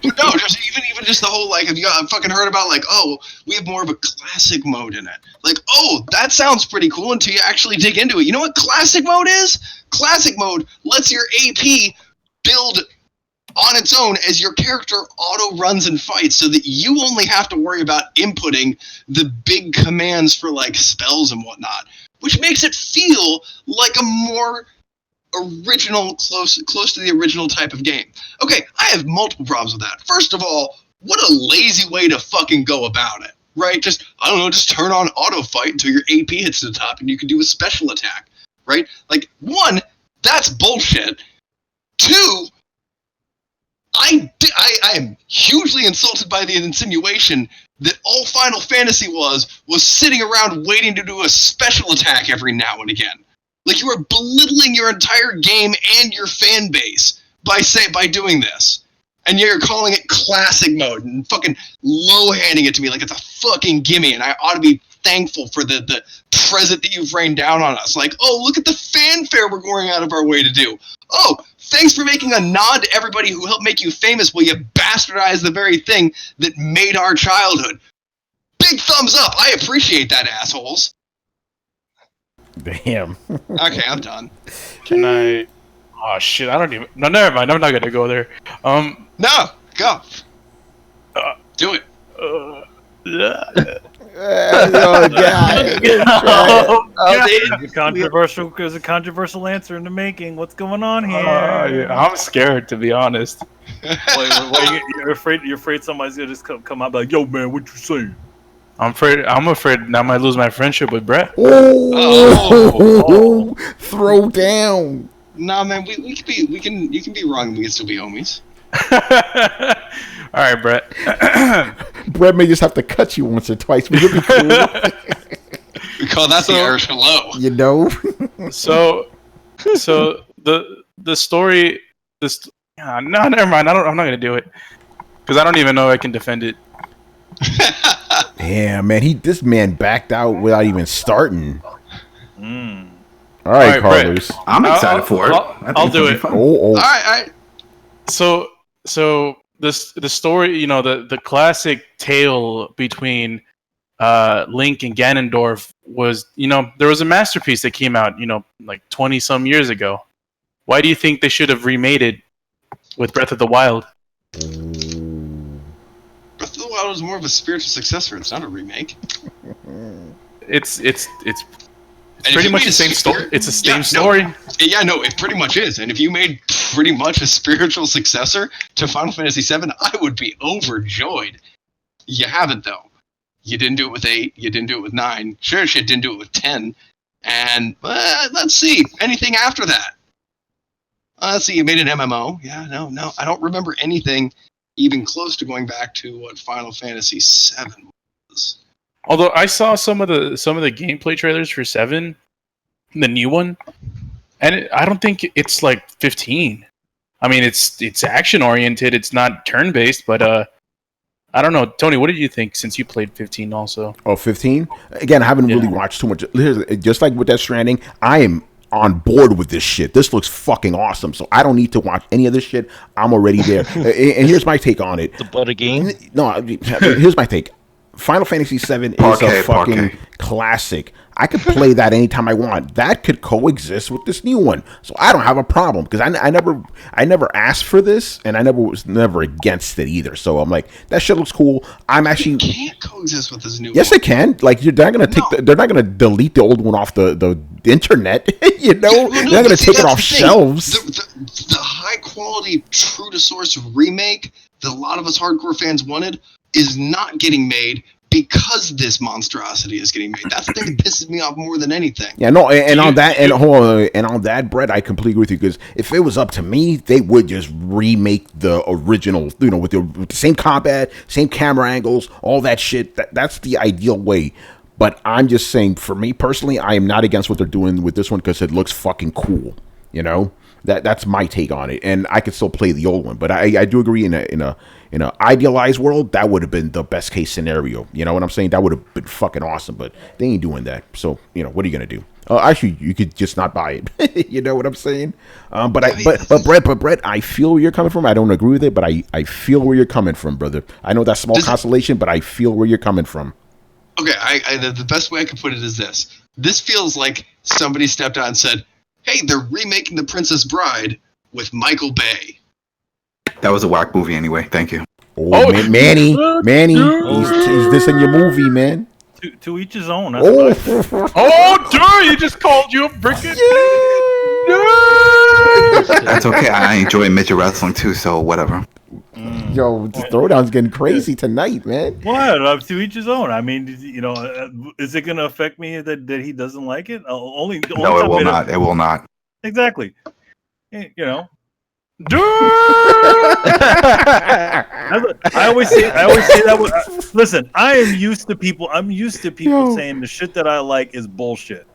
No, just even just the whole, like, have you fucking heard about, like, oh, we have more of a classic mode in it. Like, oh, that sounds pretty cool until you actually dig into it. You know what classic mode is? Classic mode lets your AP build on its own as your character auto runs and fights so that you only have to worry about inputting the big commands for, like, spells and whatnot, which makes it feel like a more original, close to the original type of game. Okay, I have multiple problems with that. First of all, what a lazy way to fucking go about it, right? Just, I don't know, just turn on auto fight until your AP hits the top and you can do a special attack, right? Like, one, that's bullshit. Two, I am hugely insulted by the insinuation that all Final Fantasy was sitting around waiting to do a special attack every now and again. Like, you are belittling your entire game and your fan base by doing this. And you're calling it classic mode and fucking low-handing it to me like it's a fucking gimme, and I ought to be thankful for the present that you've rained down on us. Like, oh, look at the fanfare we're going out of our way to do. Oh, thanks for making a nod to everybody who helped make you famous while you bastardize the very thing that made our childhood. Big thumbs up. I appreciate that, assholes. Damn. Okay, I'm done. Can I? Oh shit! I don't even. No, never mind. I'm not gonna go there. No, go. Do it. Oh, God. There's a controversial answer in the making. What's going on here? Yeah, I'm scared, to be honest. You're afraid somebody's gonna just come out like, "Yo, man, what you saying?" I'm afraid now I might lose my friendship with Brett. Oh. Throw down. Nah, man, you can be wrong and we can still be homies. All right, Brett. Brett may just have to cut you once or twice, but you'll be cool. We call that the Irish hello. You know? So the story. No, never mind. I'm not gonna do it because I don't even know if I can defend it. Damn, man, this man backed out without even starting. All right, All right, Carlos. Brett. I'm excited for it. I'll do it. Oh. All right. So the story, you know, the classic tale between Link and Ganondorf was, you know, there was a masterpiece that came out, you know, like 20 some years ago. Why do you think they should have remade it with Breath of the Wild? Breath of the Wild is more of a spiritual successor. It's not a remake. It's pretty much the same story. It's the same story. Yeah, no, it pretty much is. And if you made pretty much a spiritual successor to Final Fantasy VII, I would be overjoyed. You haven't, though. You didn't do it with 8. You didn't do it with 9. Sure shit didn't do it with 10. And let's see. Anything after that? Let's see. You made an MMO. Yeah, no. I don't remember anything even close to going back to what Final Fantasy VII was. Although I saw some of the gameplay trailers for 7, the new one, and I don't think it's like 15. I mean, it's action oriented. It's not turn based, but I don't know. Tony, what did you think since you played 15 also? Oh, 15? Again, I haven't really watched too much. Just like with Death Stranding, I am on board with this shit. This looks fucking awesome. So I don't need to watch any of this shit. I'm already there. And here's my take on it. The butter game? No, here's my take. Final Fantasy VII is a fucking classic. I could play that anytime I want. That could coexist with this new one, so I don't have a problem because I never asked for this, and I was never against it either. So I'm like, that shit looks cool. I'm actually It can't coexist with this new. Yes, one. it can. Like they're not gonna they're not gonna delete the old one off the internet. You know, Well, no, they're not gonna but see, take it that's off the thing. shelves. The high quality, true to source remake that a lot of us hardcore fans wanted is not getting made because this monstrosity is getting made. That's the thing that pisses me off more than anything. Yeah, no, and on that, and hold on, and on that, Brett, I completely agree with you because if it was up to me, they would just remake the original, you know, with the same combat, same camera angles, all that shit. That's the ideal way. But I'm just saying, for me personally, I am not against what they're doing with this one because it looks fucking cool. You know, that's my take on it, and I could still play the old one. But I do agree in a idealized world, that would have been the best case scenario. You know what I'm saying? That would have been fucking awesome. But they ain't doing that. So you know, what are you gonna do? Actually, you could just not buy it. You know what I'm saying? But Brett, I feel where you're coming from. I don't agree with it, but I feel where you're coming from, brother. I know that's small consolation, but I feel where you're coming from. Okay, the best way I can put it is this. This feels like somebody stepped out and said, hey, they're remaking The Princess Bride with Michael Bay. That was a whack movie anyway. Thank you. Oh, Manny, he's dissing your movie, man. To each his own. That's what Oh, dude, he just called you a freaking. That's okay. I enjoy midget wrestling too, so whatever. Yo, the Throwdown's getting crazy tonight, man. What? To each his own. I mean, you know, is it going to affect me that he doesn't like it? Only No, it will not. It will not. Exactly. You know. Dude! I always say that. Listen, I am used to people. I'm used to people saying the shit that I like is bullshit.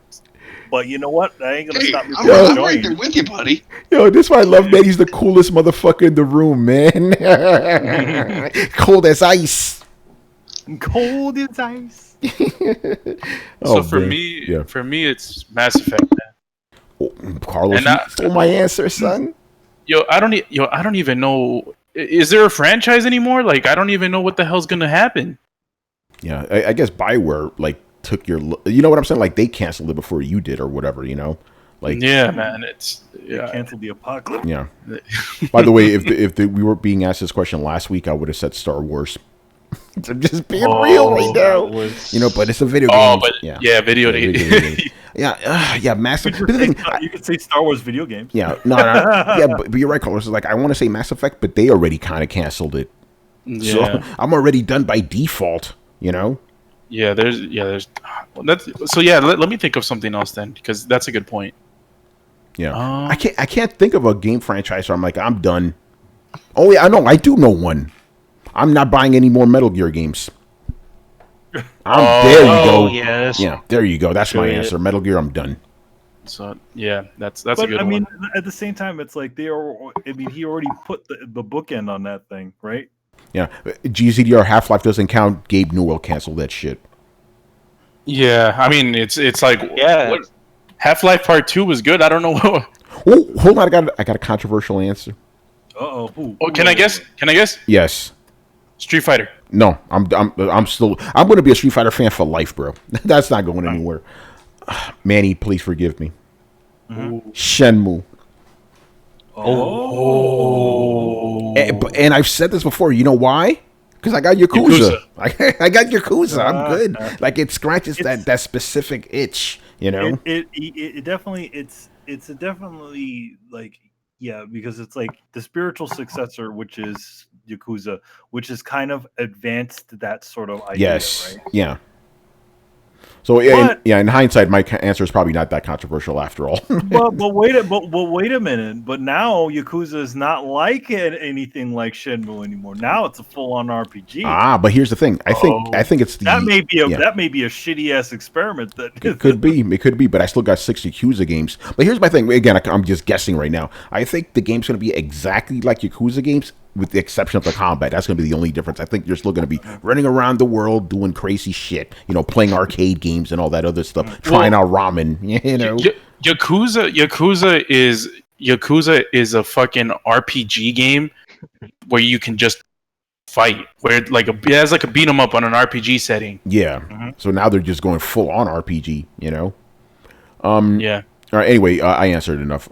But you know what? I ain't gonna stop me from I'm enjoying right there with you, buddy. Yo, this is why I love man. He's the coolest motherfucker in the room, man. Cold as ice. Cold as ice. So for me, it's Mass Effect. Man. Oh, Carlos, you stole my answer, son. I don't even know. Is there a franchise anymore? Like, I don't even know what the hell's gonna happen. Yeah, I guess Bioware took your. You know what I'm saying? Like they canceled it before you did, or whatever. You know, like yeah, man, they canceled the apocalypse. Yeah. By the way, if we were being asked this question last week, I would have said Star Wars. I'm just being real right now. You know, but it's a video game. Oh, but video game. Yeah, Mass Effect. You could say Star Wars video games. Yeah, yeah, but you're right, Carlos. Like I want to say Mass Effect, but they already kind of canceled it. Yeah. So I'm already done by default. You know. There's that's so. Yeah, let me think of something else then, because that's a good point. Yeah, I can't think of a game franchise where I'm like I'm done. Oh yeah, I do know one. I'm not buying any more Metal Gear games. There you go. Yes. Yeah, there you go. That's my answer. Metal Gear, I'm done. So yeah, that's a but, good I mean, one. at the same time, it's like he already put the bookend on that thing, right? Yeah, GZDR Half-Life doesn't count. Gabe Newell canceled that shit. Yeah, I mean it's like Half-Life Part 2 was good. I don't know. Oh, hold on, I got a controversial answer. Oh, can I guess? Yes. Street Fighter. No, I'm going to be a Street Fighter fan for life, bro. That's not going anywhere. Manny, please forgive me. Mm-hmm. Shenmue. Oh. And I've said this before. You know why? Because I got Yakuza. I got Yakuza. I'm good. Like it scratches that specific itch. You know. It definitely it's definitely like because it's like the spiritual successor, which is Yakuza, which is kind of advanced that sort of idea. Yes. Right? Yeah. So in hindsight, my answer is probably not that controversial after all. but wait a minute. But now Yakuza is not like anything like Shenmue anymore. Now it's a full-on RPG. But here's the thing. I think it's the that may be a shitty ass experiment. That it could be. But I still got 6 Yakuza games. But here's my thing. Again, I'm just guessing right now. I think the game's going to be exactly like Yakuza games, with the exception of the combat. That's going to be the only difference. I think you're still going to be running around the world doing crazy shit, you know, playing arcade games and all that other stuff, trying out ramen, you know. Yakuza is a fucking RPG game where you can just fight, where it has like a beat 'em up on an RPG setting. Yeah. So now they're just going full on RPG. Yeah. All right. Anyway, I answered enough.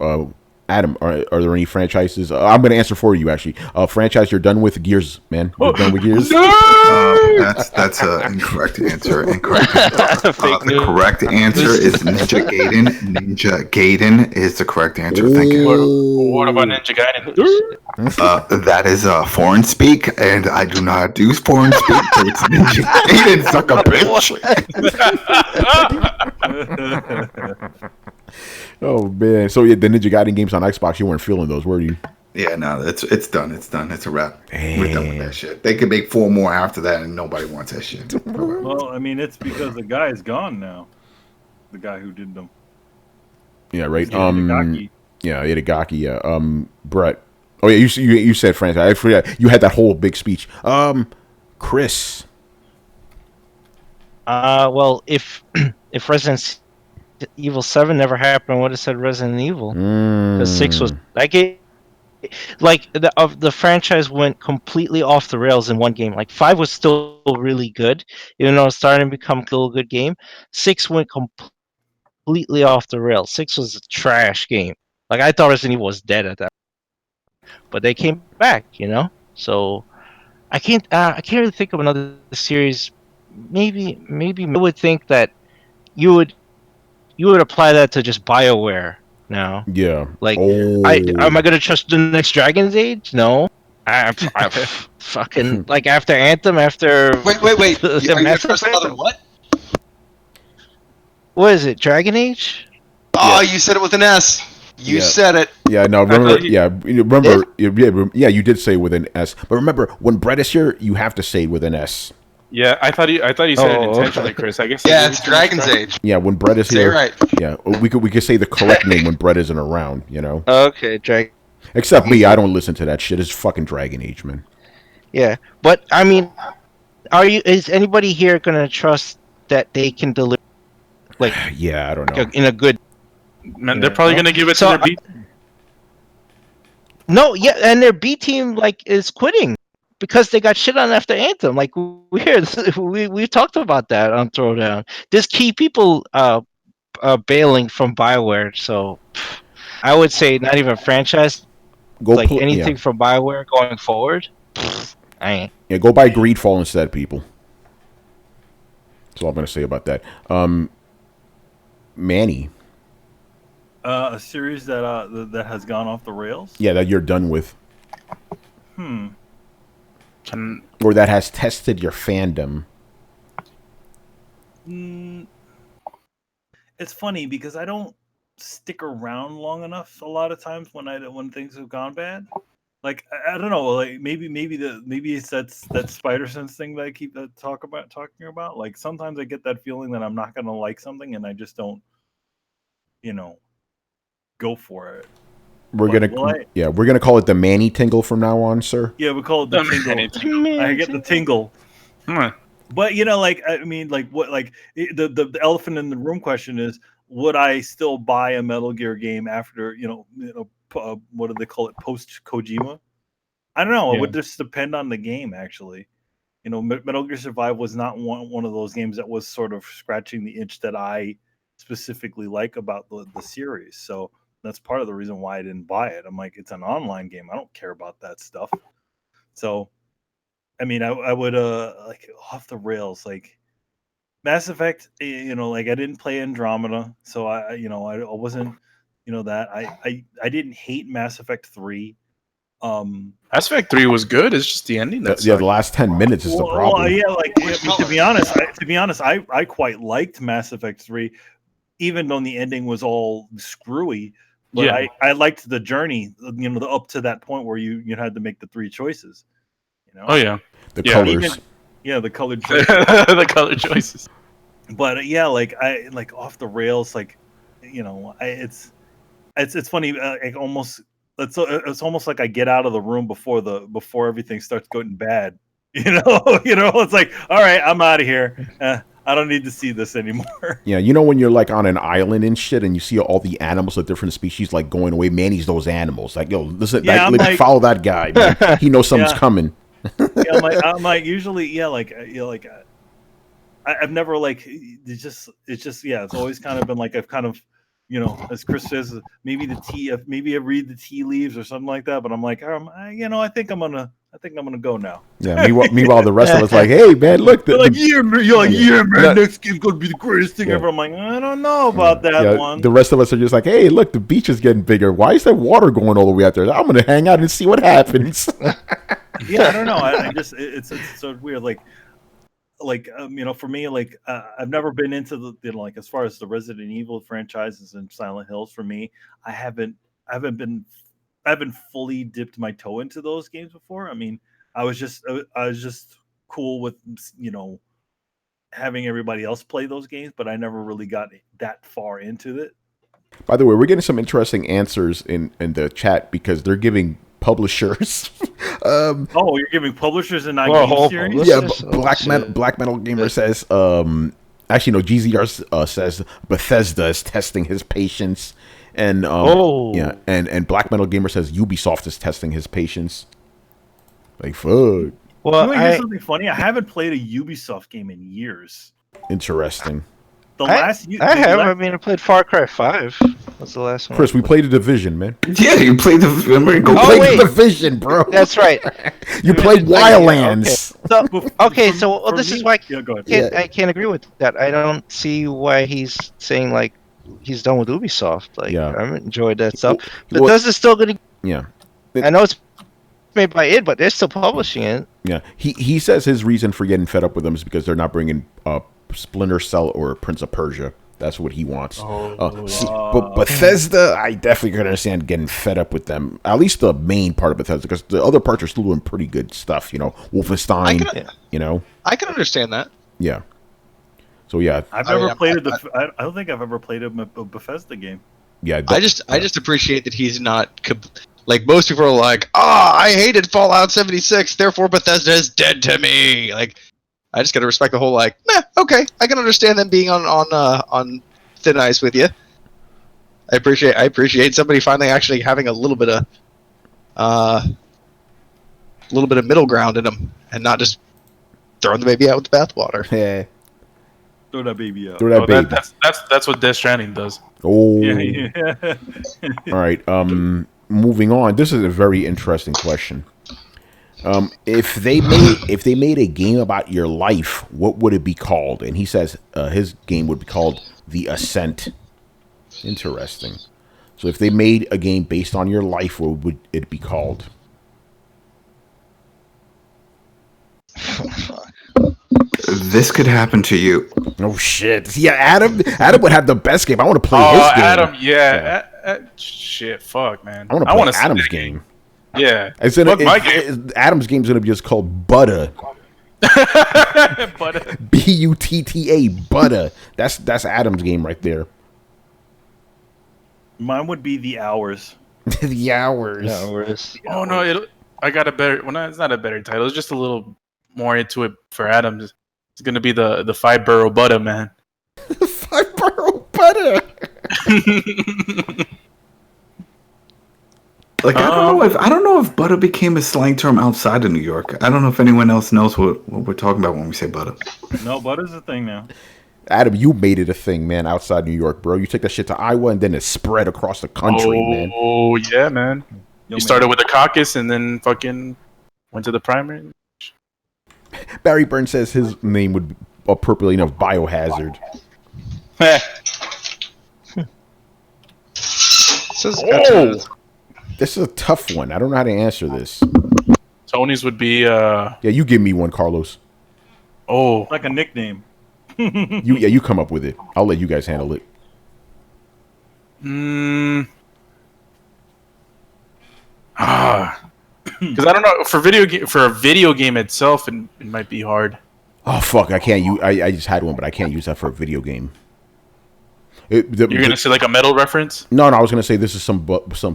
Adam, are there any franchises? I'm going to answer for you, actually. Franchise you're done with? Gears, man. You're done with Gears? That's an incorrect answer. The correct answer is Ninja Gaiden. Ninja Gaiden is the correct answer. Thank you. What about Ninja Gaiden? That is foreign speak, and I do not do foreign speak. So it's Ninja Gaiden, suck a bitch. Oh man! So yeah, the Ninja Gaiden games on Xbox, you weren't feeling those, were you? Yeah, no, it's done. It's done. It's a wrap. We're done with that shit. They could make 4 more after that, and nobody wants that shit. Well, I mean, it's because the guy is gone now. The guy who did them. Yeah, right. Itagaki. Yeah, Itagaki. Yeah. Brett. Oh yeah, you said franchise. I forgot. You had that whole big speech. Chris. Well, if Resident Evil 7 never happened, I would have said Resident Evil. Because 6 was the franchise went completely off the rails in one game. Like 5 was still really good, even though it's starting to become a little good game. 6 went completely off the rails. 6 was a trash game. Like I thought Resident Evil was dead at that, but they came back. So I can't really think of another series. Maybe I would think that you would apply that to just BioWare now. Yeah. Like, am I gonna trust the next Dragon's Age? No. I fucking like after Anthem, after Wait. Are you gonna trust another what? What is it? Dragon Age? Oh, you said it with an S. You said it. Yeah, no, remember, you did say it with an S. But remember, when Brett is here, you have to say it with an S. Yeah, I thought you said it intentionally, Chris. I guess. Yeah, it's Dragon's Age. Yeah, when Brett is Say here. it right. Yeah, we could say the correct name when Brett isn't around, Okay, Dragon. Except me, I don't listen to that shit. It's fucking Dragon Age, man. Yeah, but I mean, is anybody here gonna trust that they can deliver? Like, yeah, I don't know. In a good. Man, they're probably gonna give it to their B. No, yeah, and their B team is quitting because they got shit on after Anthem. Like we talked about that on Throwdown. There's key people bailing from BioWare, so I would say not even franchise. Anything from BioWare going forward. I ain't. Yeah, go buy Greedfall instead, people. That's all I'm gonna say about that. Manny. A series that has gone off the rails? Yeah, that you're done with. Hmm. Or that has tested your fandom. It's funny because I don't stick around long enough a lot of times when things have gone bad. Like I don't know, like maybe it's that spider sense thing that I keep talking about. Like sometimes I get that feeling that I'm not gonna like something and I just don't, go for it. We're gonna call it the Manny tingle from now on, sir. Yeah, we call it the tingle. I get the tingle. But the elephant in the room question is, would I still buy a Metal Gear game after what do they call it, post Kojima? I don't know. It would just depend on the game, actually. Metal Gear Survive was not one of those games that was sort of scratching the itch that I specifically like about the series. So that's part of the reason why I didn't buy it. I'm like, it's an online game. I don't care about that stuff. So, I mean, I would off the rails, like Mass Effect. I didn't play Andromeda, so I wasn't, that I didn't hate Mass Effect 3. Mass Effect 3 was good. It's just the ending. The last 10 minutes is the problem. To be honest, I quite liked Mass Effect 3, even though the ending was all screwy. But I liked the journey, up to that point where you had to make the 3 choices. Oh yeah, the colors. The colored choices. The color choices. But I off the rails, it's funny. It's almost like I get out of the room before everything starts going bad. It's like, all right, I'm out of here. I don't need to see this anymore. Yeah, when you're on an island and shit, and you see all the animals of different species going away. Manny's those animals. Like, yo, listen, follow that guy. Man. He knows something's coming. Yeah, I'm like usually, yeah, like I've never like it's just yeah, it's always kind of been like I've kind of, as Chris says, maybe I read the tea leaves or something like that, but I'm like, I think I'm gonna go now. Yeah. Meanwhile, the rest of us like, hey man, look, You're like, yeah, man, you're like, yeah, man, No. next game's gonna be the greatest thing Yeah. ever. I'm like, I don't know about that yeah, one. the rest of us are just like, hey, look, the beach is getting bigger. Why is that water going all the way out there? I'm gonna hang out and see what happens. Yeah, I don't know. I just it's so weird. For me, like I've never been into like as far as the Resident Evil franchises and Silent Hills. For me, I haven't fully dipped my toe into those games before. I mean, I was just cool with having everybody else play those games, but I never really got that far into it. By the way, we're getting some interesting answers in the chat because they're giving publishers. Oh, you're giving publishers and not Well, game hold series? on. Yeah, This is- Black Metal Gamer says. Actually, no. GZR says Bethesda is testing his patience, and yeah, and Black Metal Gamer says Ubisoft is testing his patience. Like fuck. Well, Here's something funny. I haven't played a Ubisoft game in years. Interesting. The I last have. I mean, I played Far Cry 5. That's the last one. Chris, we played the Division, man. Yeah, you played the. Remember, go Oh, play wait. The Division, bro. That's right. You played Wildlands. So this is why Yeah, go ahead. Yeah. I can't agree with that. I don't see why he's saying like he's done with Ubisoft. Like Yeah. I've enjoyed that stuff. Well, Bethesda's still gonna. Yeah. I know it's made by it, but they're still publishing it. Yeah, he says his reason for getting fed up with them is because they're not bringing Splinter Cell or Prince of Persia. That's what he wants. But Bethesda, I definitely can understand getting fed up with them. At least the main part of Bethesda, because the other parts are still doing pretty good stuff. Wolfenstein. I can understand that. Yeah. So yeah, I've never played I don't think I've ever played a Bethesda game. yeah. I just appreciate that he's not like most people are like, I hated Fallout 76, therefore Bethesda is dead to me. Like, I just gotta respect the whole like, okay, I can understand them being on thin ice with you. I appreciate somebody finally actually having a little bit of middle ground in them and not just throwing the baby out with the bathwater. Yeah. Throw that baby out. Throw that baby. That's what Death Stranding does. Oh. Yeah. All right. Moving on. This is a very interesting question. If they made a game about your life, what would it be called? And he says his game would be called The Ascent. Interesting. So if they made a game based on your life, what would it be called? This could happen to you. Oh shit! Yeah, Adam would have the best game. I want to play his game. Adam, yeah. Shit, fuck, man. I want to play Adam's game. Yeah. My game. Adam's game's gonna be just called Butta. Butta. Butta. Butta. That's Adam's game right there. Mine would be The Hours. The Hours. Oh no, I got a better. Well, no, it's not a better title. It's just a little more into it for Adam. It's gonna be the 5 Borough Butta, man. 5 Borough Butta. Like I don't know if butter became a slang term outside of New York. I don't know if anyone else knows what we're talking about when we say butter. No, butter's a thing now. Adam, you made it a thing, man, outside New York, bro. You took that shit to Iowa and then it spread across the country, man. Oh yeah, man. You started with the caucus and then fucking went to the primary. Barry Burns says his name would be appropriately enough Biohazard. This is a tough one. I don't know how to answer this. Tony's would be Yeah, you give me one, Carlos. Oh. Like a nickname. You come up with it. I'll let you guys handle it. Because I don't know, for a video game itself, it might be hard. Oh fuck! I can't use. I just had one, but I can't use that for a video game. You're gonna say like a metal reference? No, I was gonna say this is some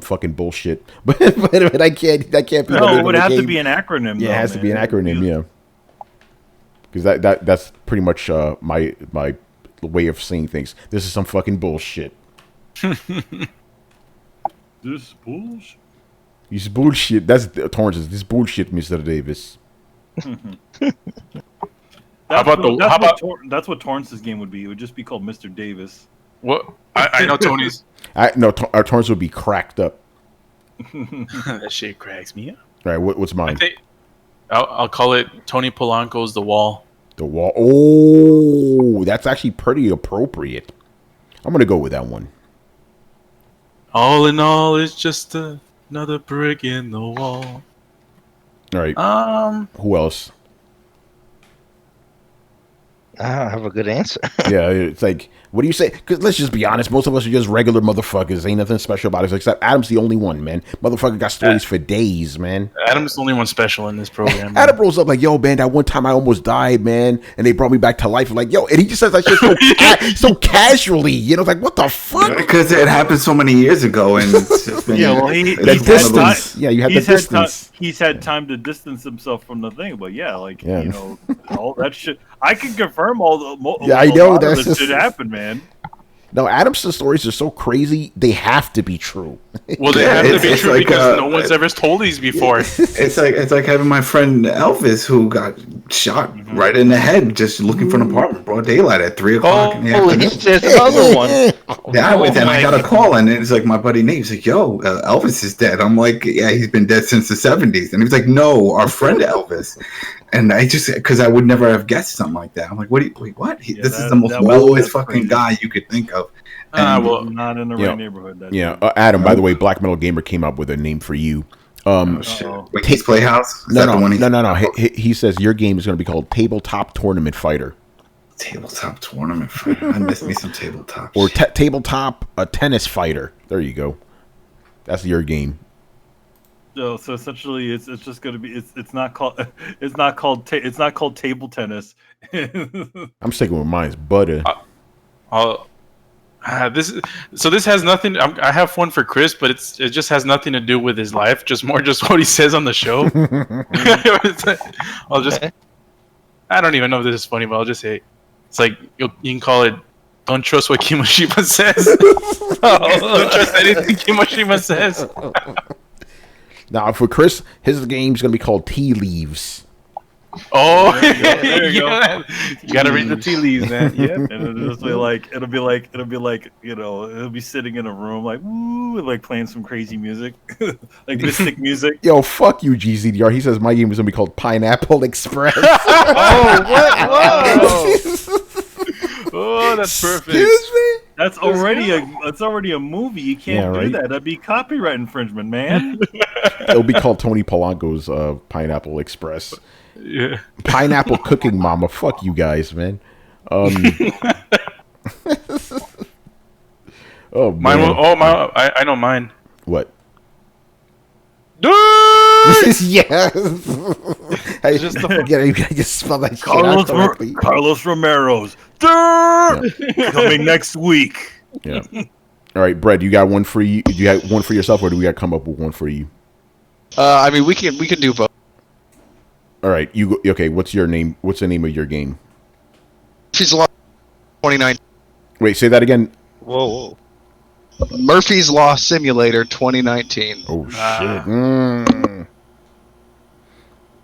fucking bullshit, but I can't. That can't be. No, it would have to be an acronym. Yeah, it has to be an acronym. Yeah, because that's pretty much my way of seeing things. This is some fucking bullshit. This bullshit. This bullshit. That's Torrance. This bullshit, Mr. Davis. That's what Torrance's game would be. It would just be called Mr. Davis. What? I know Tony's. Our Torrance would be cracked up. That shit cracks me up. All right, what's mine? I'll call it Tony Polanco's The Wall. The Wall. Oh, that's actually pretty appropriate. I'm gonna go with that one. All in all, it's just another brick in the wall. All right. Who else? I have a good answer. Yeah, it's like, what do you say? Because let's just be honest, most of us are just regular motherfuckers. Ain't nothing special about us, except Adam's the only one, man. Motherfucker got stories for days, man. Adam's the only one special in this program. Adam rolls up like, yo, man, that one time I almost died, man, and they brought me back to life. Like, yo, and he just says that shit so casually, you know, like, what the fuck? Because it happened so many years ago, and it's just been, Yeah, well, the distance. Yeah, you had the distance. He's had time to distance himself from the thing, but yeah, like, you know, all that shit. I can confirm all the. Yeah, I know that just shit happened, man. No, Adam's stories are so crazy; they have to be true. Well, they have to be true like, because no one's ever told these before. It's like having my friend Elvis who got shot right in the head just looking for an apartment, broad daylight at 3:00 in the afternoon. There's another one. Then I got a call, and it's like my buddy Nate's like, "Yo, Elvis is dead." I'm like, "Yeah, he's been dead since the '70s," and he was like, "No, our friend Elvis." And I just, because I would never have guessed something like that. I'm like, what? This is the most mellowest fucking guy you could think of. Well, not in the right neighborhood. Adam, by the way, Black Metal Gamer came up with a name for you. Wicky's Playhouse? No. He says your game is going to be called Tabletop Tournament Fighter. Tabletop Tournament Fighter. I miss me some tabletop. Or Tabletop Tennis Fighter. There you go. That's your game. So essentially, it's just going to be it's not called table tennis. I'm sticking with mine's butter. This has nothing. I have one for Chris, but it just has nothing to do with his life. Just what he says on the show. I don't even know if this is funny, but I'll just say it's like you can call it. Don't trust what Kimoshima says. Don't trust anything Kimoshima says. Now, for Chris, his game's going to be called Tea Leaves. Oh, there you go. You gotta read the tea leaves, man. Yeah, and it'll be like you know, it'll be sitting in a room like woo, like playing some crazy music, like mystic music. Yo, fuck you, GZDR. He says my game is gonna be called Pineapple Express. Oh, that's perfect. Excuse me? That's already a movie. You can't do that. That'd be copyright infringement, man. It'll be called Tony Polanco's Pineapple Express. Yeah. Pineapple Cooking Mama. Fuck you guys, man. Oh, mine. I know mine. What? Yeah. I just spell that shit out correctly. Carlos Romero's coming next week. Yeah. All right, Brett. You got one for you? Do you got one for yourself, or do we got to come up with one for you? I mean, we can do both. All right, you okay? What's your name? What's the name of your game? Murphy's Law 2019. Wait, say that again. Whoa. Murphy's Law Simulator 2019. Oh shit!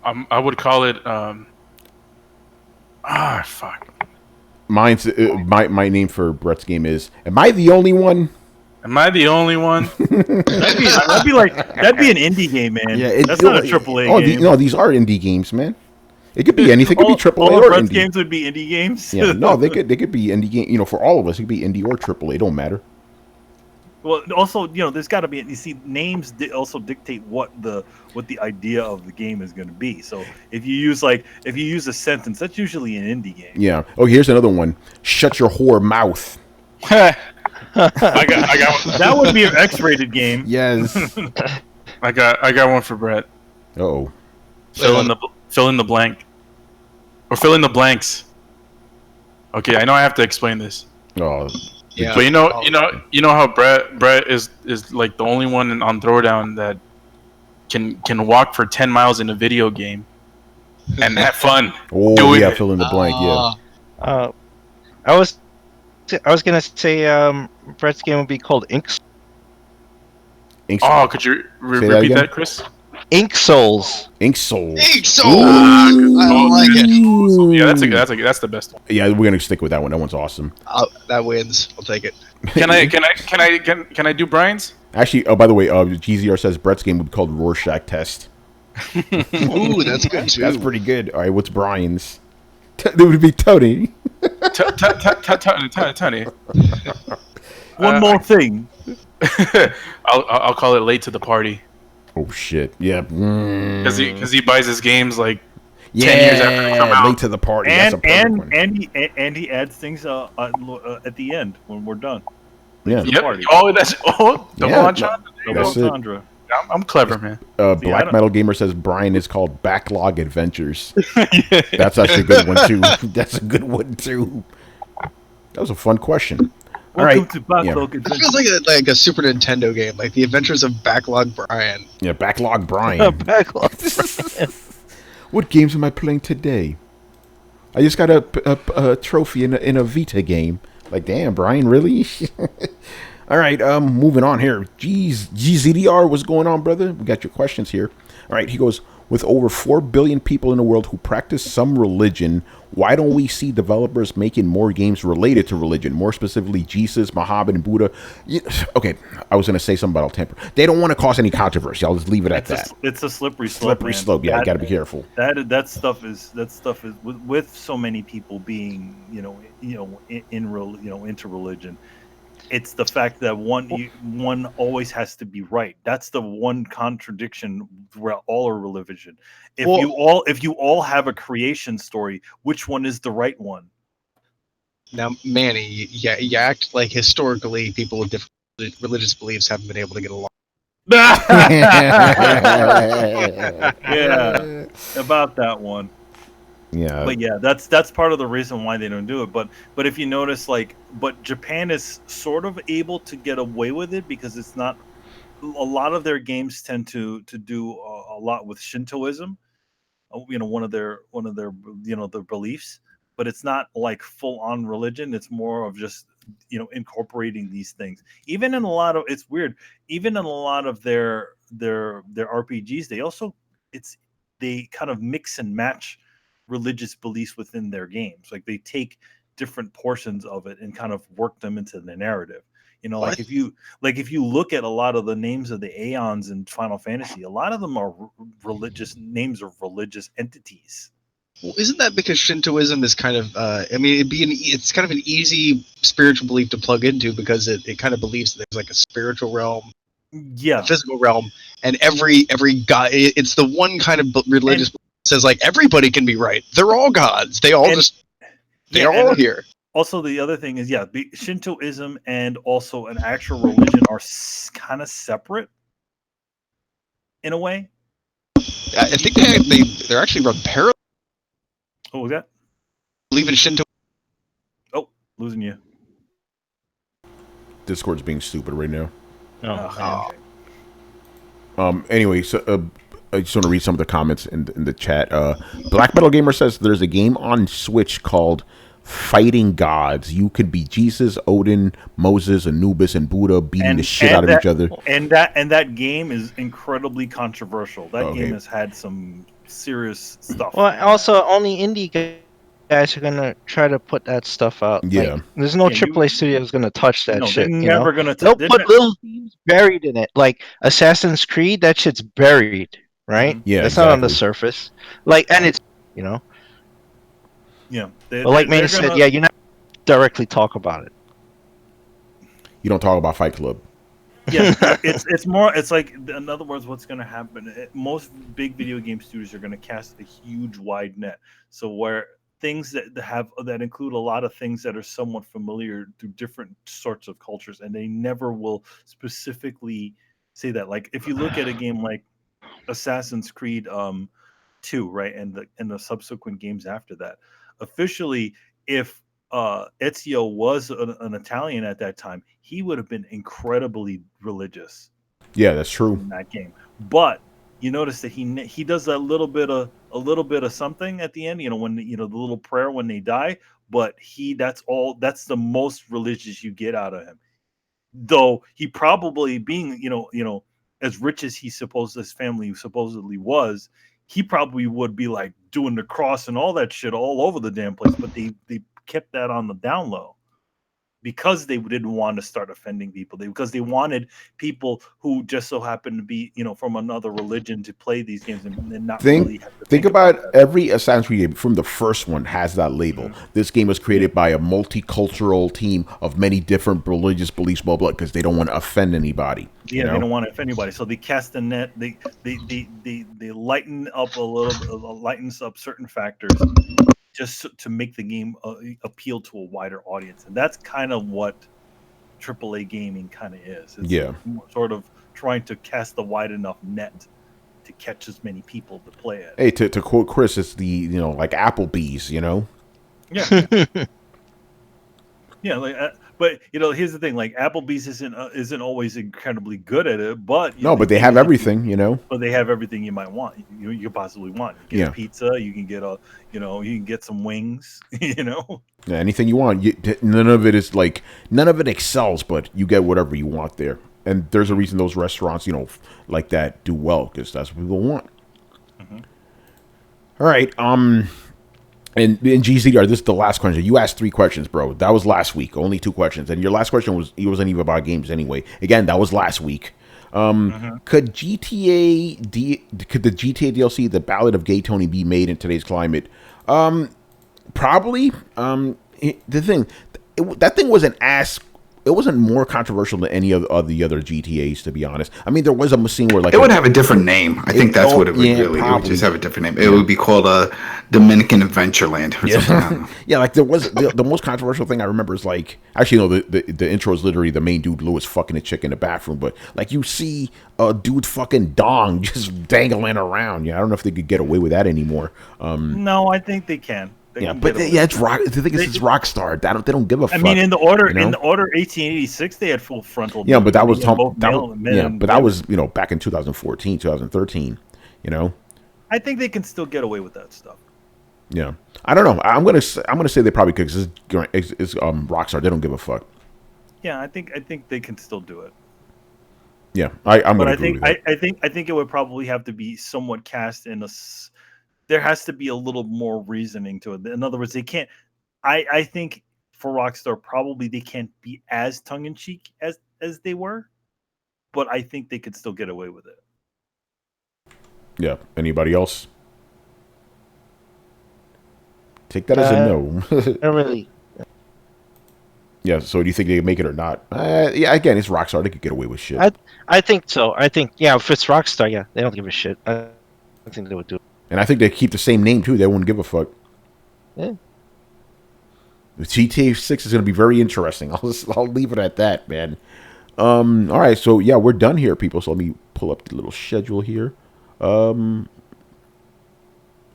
I would call it. Fuck. Mine's my name for Brett's game is. Am I the only one? Am I the only one? That'd be an indie game, man. Yeah, that's not a AAA game. These are indie games, man. It could be anything. It could be AAA all or Brett's indie. Games would be indie games. Yeah, no, they could be indie game. You know, for all of us, it could be indie or AAA. It don't matter. Well, also, you know, there's got to be. You see, names also dictate what the idea of the game is going to be. So if you use a sentence, that's usually an indie game. Yeah. Oh, here's another one. Shut your whore mouth. I got one. That would be an X-rated game. Yes. I got one for Brett. Oh. Fill in the blank. Or fill in the blanks. Okay, I know I have to explain this. Oh. Yeah. But you know how Brett is like the only one on Throwdown that can walk for 10 miles in a video game and have fun. Oh, yeah, fill in the blank, yeah. I was gonna say Brett's game would be called Inks. Oh, could you repeat that, Chris? Ink Souls. Ink Souls. Ink Souls! I like it. Yeah, that's the best one. Yeah, we're gonna stick with that one. That one's awesome. That wins. I'll take it. Can I do Brian's? Actually, oh, by the way, GZR says Brett's game would be called Rorschach Test. Ooh, that's good too. That's pretty good. All right, what's Brian's? It would be Tony. Tony. One more thing. I'll call it late to the party Oh shit! Yeah. because he buys his games like Yeah, 10 years after they come out. late to the party. That's a perfect one. And he adds things at the end when we're done. Yeah. The Yep. party. Oh, double Yeah, entendre. That's it. Entendre. I'm clever, man. Black Metal Gamer says Brian is called Backlog Adventures. That's actually a good one too. That's a good one too. That was a fun question. All Welcome right. to Backlog It Adventures. feels like a Super Nintendo game, like The Adventures of Backlog Brian. Yeah, Backlog Brian. Backlog. What games am I playing today? I just got a trophy in a Vita game. Like, damn, Brian, really? All right, moving on here. Jeez, GZDR, what's going on, brother? We got your questions here. All right, he goes, with over 4 billion people in the world who practice some religion, why don't we see developers making more games related to religion? More specifically, Jesus, Muhammad, and Buddha. Okay, I was going to say something, but I'll temper. They don't want to cause any controversy. I'll just leave it at that. It's a slippery slope. Slippery man. slope. Yeah, you got to be careful. That stuff is with so many people being into religion. It's the fact that one always has to be right. That's the one contradiction throughout all of religion. If you all have a creation story, which one is the right one? Now, Manny, you act like historically people with different religious beliefs haven't been able to get along. Yeah, about that one. Yeah. But yeah, that's part of the reason why they don't do it. But if you notice, but Japan is sort of able to get away with it because it's not. A lot of their games tend to do a lot with Shintoism. One of their their beliefs, but it's not like full on religion. It's more of just incorporating these things. Even in a lot of it's weird. Even in a lot of their RPGs, they kind of mix and match religious beliefs within their games. Like they take different portions of it and kind of work them into the narrative. Like if you look at a lot of the names of the Aeons in Final Fantasy, a lot of them are religious names of religious entities. Well, isn't that because Shintoism is kind of, it's kind of an easy spiritual belief to plug into because it kind of believes that there's like a spiritual realm, a physical realm, and every god, it's the one kind of religious belief that says like everybody can be right. They're all gods. They all they're all here. Also, the other thing is, Shintoism and also an actual religion are kind of separate in a way. I think they're actually run parallel. What was that? Believe in Shinto. Oh, losing you. Discord's being stupid right now. Okay. Anyway, so I just want to read some of the comments in the chat. Black Metal Gamer says there's a game on Switch called Fighting Gods. You could be Jesus, Odin, Moses, Anubis, and Buddha beating the shit out of each other. And that game is incredibly controversial. That game has had some serious stuff. Well, also only indie guys are gonna try to put that stuff out. Yeah. Like, there's no AAA studio that's gonna touch that shit. They're never gonna. They'll put little themes buried in it, like Assassin's Creed. That shit's buried, right? Yeah, that's not on the surface. Like, and it's Yeah. But like Manny said, you're not directly talk about it. You don't talk about Fight Club. Yeah, it's more. It's like, in other words, what's going to happen? Most big video game studios are going to cast a huge wide net. So where things that include a lot of things that are somewhat familiar through different sorts of cultures, and they never will specifically say that. Like if you look at a game like Assassin's Creed 2, right, and the subsequent games after that, officially, if Ezio was an Italian at that time, he would have been incredibly religious. Yeah, that's true. In that game, but you notice that he does that a little bit of something at the end. When the little prayer when they die. But that's the most religious you get out of him. Though he probably being as rich as his family supposedly was, he probably would be like doing the cross and all that shit all over the damn place. But they kept that on the down low because they didn't want to start offending people. Because they wanted people who just so happen to be, from another religion to play these games and not really have to Think about that. every Assassin's Creed game from the first one has that label. This game was created by a multicultural team of many different religious beliefs, blah blah, because they don't want to offend anybody. Yeah, they don't want to offend anybody, so they cast the net. They lighten up a little bit, lightens up certain factors just to make the game appeal to a wider audience, and that's kind of what AAA gaming kind of is. It's sort of trying to cast the wide enough net to catch as many people to play it. Hey, to quote Chris, it's the like Applebee's, Yeah. Yeah, but here's the thing: like Applebee's isn't always incredibly good at it, but but they have everything, But they have everything you might want. You could possibly want. You get a pizza. You can get you can get some wings. Yeah, anything you want. None of it excels, but you get whatever you want there. And there's a reason those restaurants, like that do well because that's what people want. Mm-hmm. All right, And GZR, this is the last question. You asked 3 questions, bro. That was last week. Only 2 questions. And your last question wasn't even about games anyway. Again, that was last week. Could the GTA DLC, the Ballad of Gay Tony, be made in today's climate? Probably. The thing, that thing wasn't it wasn't more controversial than any of the other GTAs, to be honest. I mean, there was a scene where it would have a different name. I think that's what it would really. It would just have a different name. It would be called Dominican Adventureland or something. Yeah, like there was the most controversial thing I remember is like actually no, the intro is literally the main dude Lewis fucking a chick in the bathroom, but like you see a dude fucking dong just dangling around. Yeah, I don't know if they could get away with that anymore. No, I think they can. It's rock. The thing is, it's Rockstar. They don't give a fuck. I mean, in the order 1886, they had full frontal. Yeah, but that was that was back in 2014, 2013. I think they can still get away with that stuff. Yeah, I don't know. I'm gonna say they probably could because it's Rockstar. They don't give a fuck. Yeah, I think they can still do it. Yeah, I'm gonna agree with that. I think it would probably have to be somewhat cast in a. There has to be a little more reasoning to it. In other words, they can't. I think for Rockstar, probably they can't be as tongue in cheek as they were, but I think they could still get away with it. Yeah. Anybody else? Take that as a no. Not really. Yeah. So do you think they can make it or not? Yeah. Again, it's Rockstar. They could get away with shit. I think so. I think if it's Rockstar, they don't give a shit. I think they would do it. And I think they keep the same name too. They wouldn't give a fuck. Yeah. The GTA 6 is going to be very interesting. I'll leave it at that, man. All right, so yeah, we're done here, people. So let me pull up the little schedule here. No,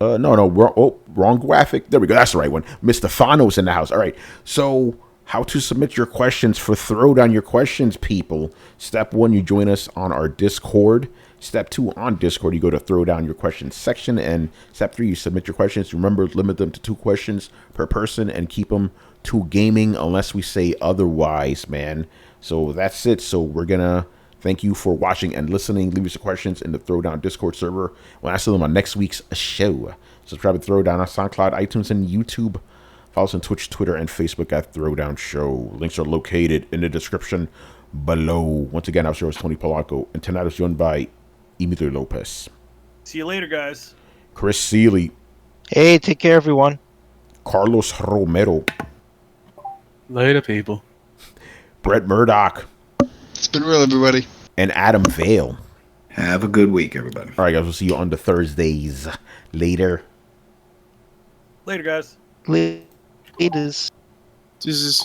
wrong graphic. There we go. That's the right one. Mr. Thanos in the house. All right. So how to submit your questions for Throwdown Your Questions, people. Step 1, you join us on our Discord. Step 2, on Discord, you go to Throwdown Your Questions section. And step 3, you submit your questions. Remember, limit them to 2 questions per person and keep them to gaming unless we say otherwise, man. So that's it. So we're going to thank you for watching and listening. Leave us your questions in the Throwdown Discord server. We'll answer them on next week's show. Subscribe to Throwdown on SoundCloud, iTunes, and YouTube. Follow us on Twitch, Twitter, and Facebook at Throwdown Show. Links are located in the description below. Once again, I was yours, Tony Polanco, and tonight I was joined by Emilio Lopez. See you later, guys. Chris Seeley. Hey, take care, everyone. Carlos Romero. Later, people. Brett Murdoch. It's been real, everybody. And Adam Vale. Have a good week, everybody. All right, guys. We'll see you on the Thursdays. Later. Later, guys. Laters. This is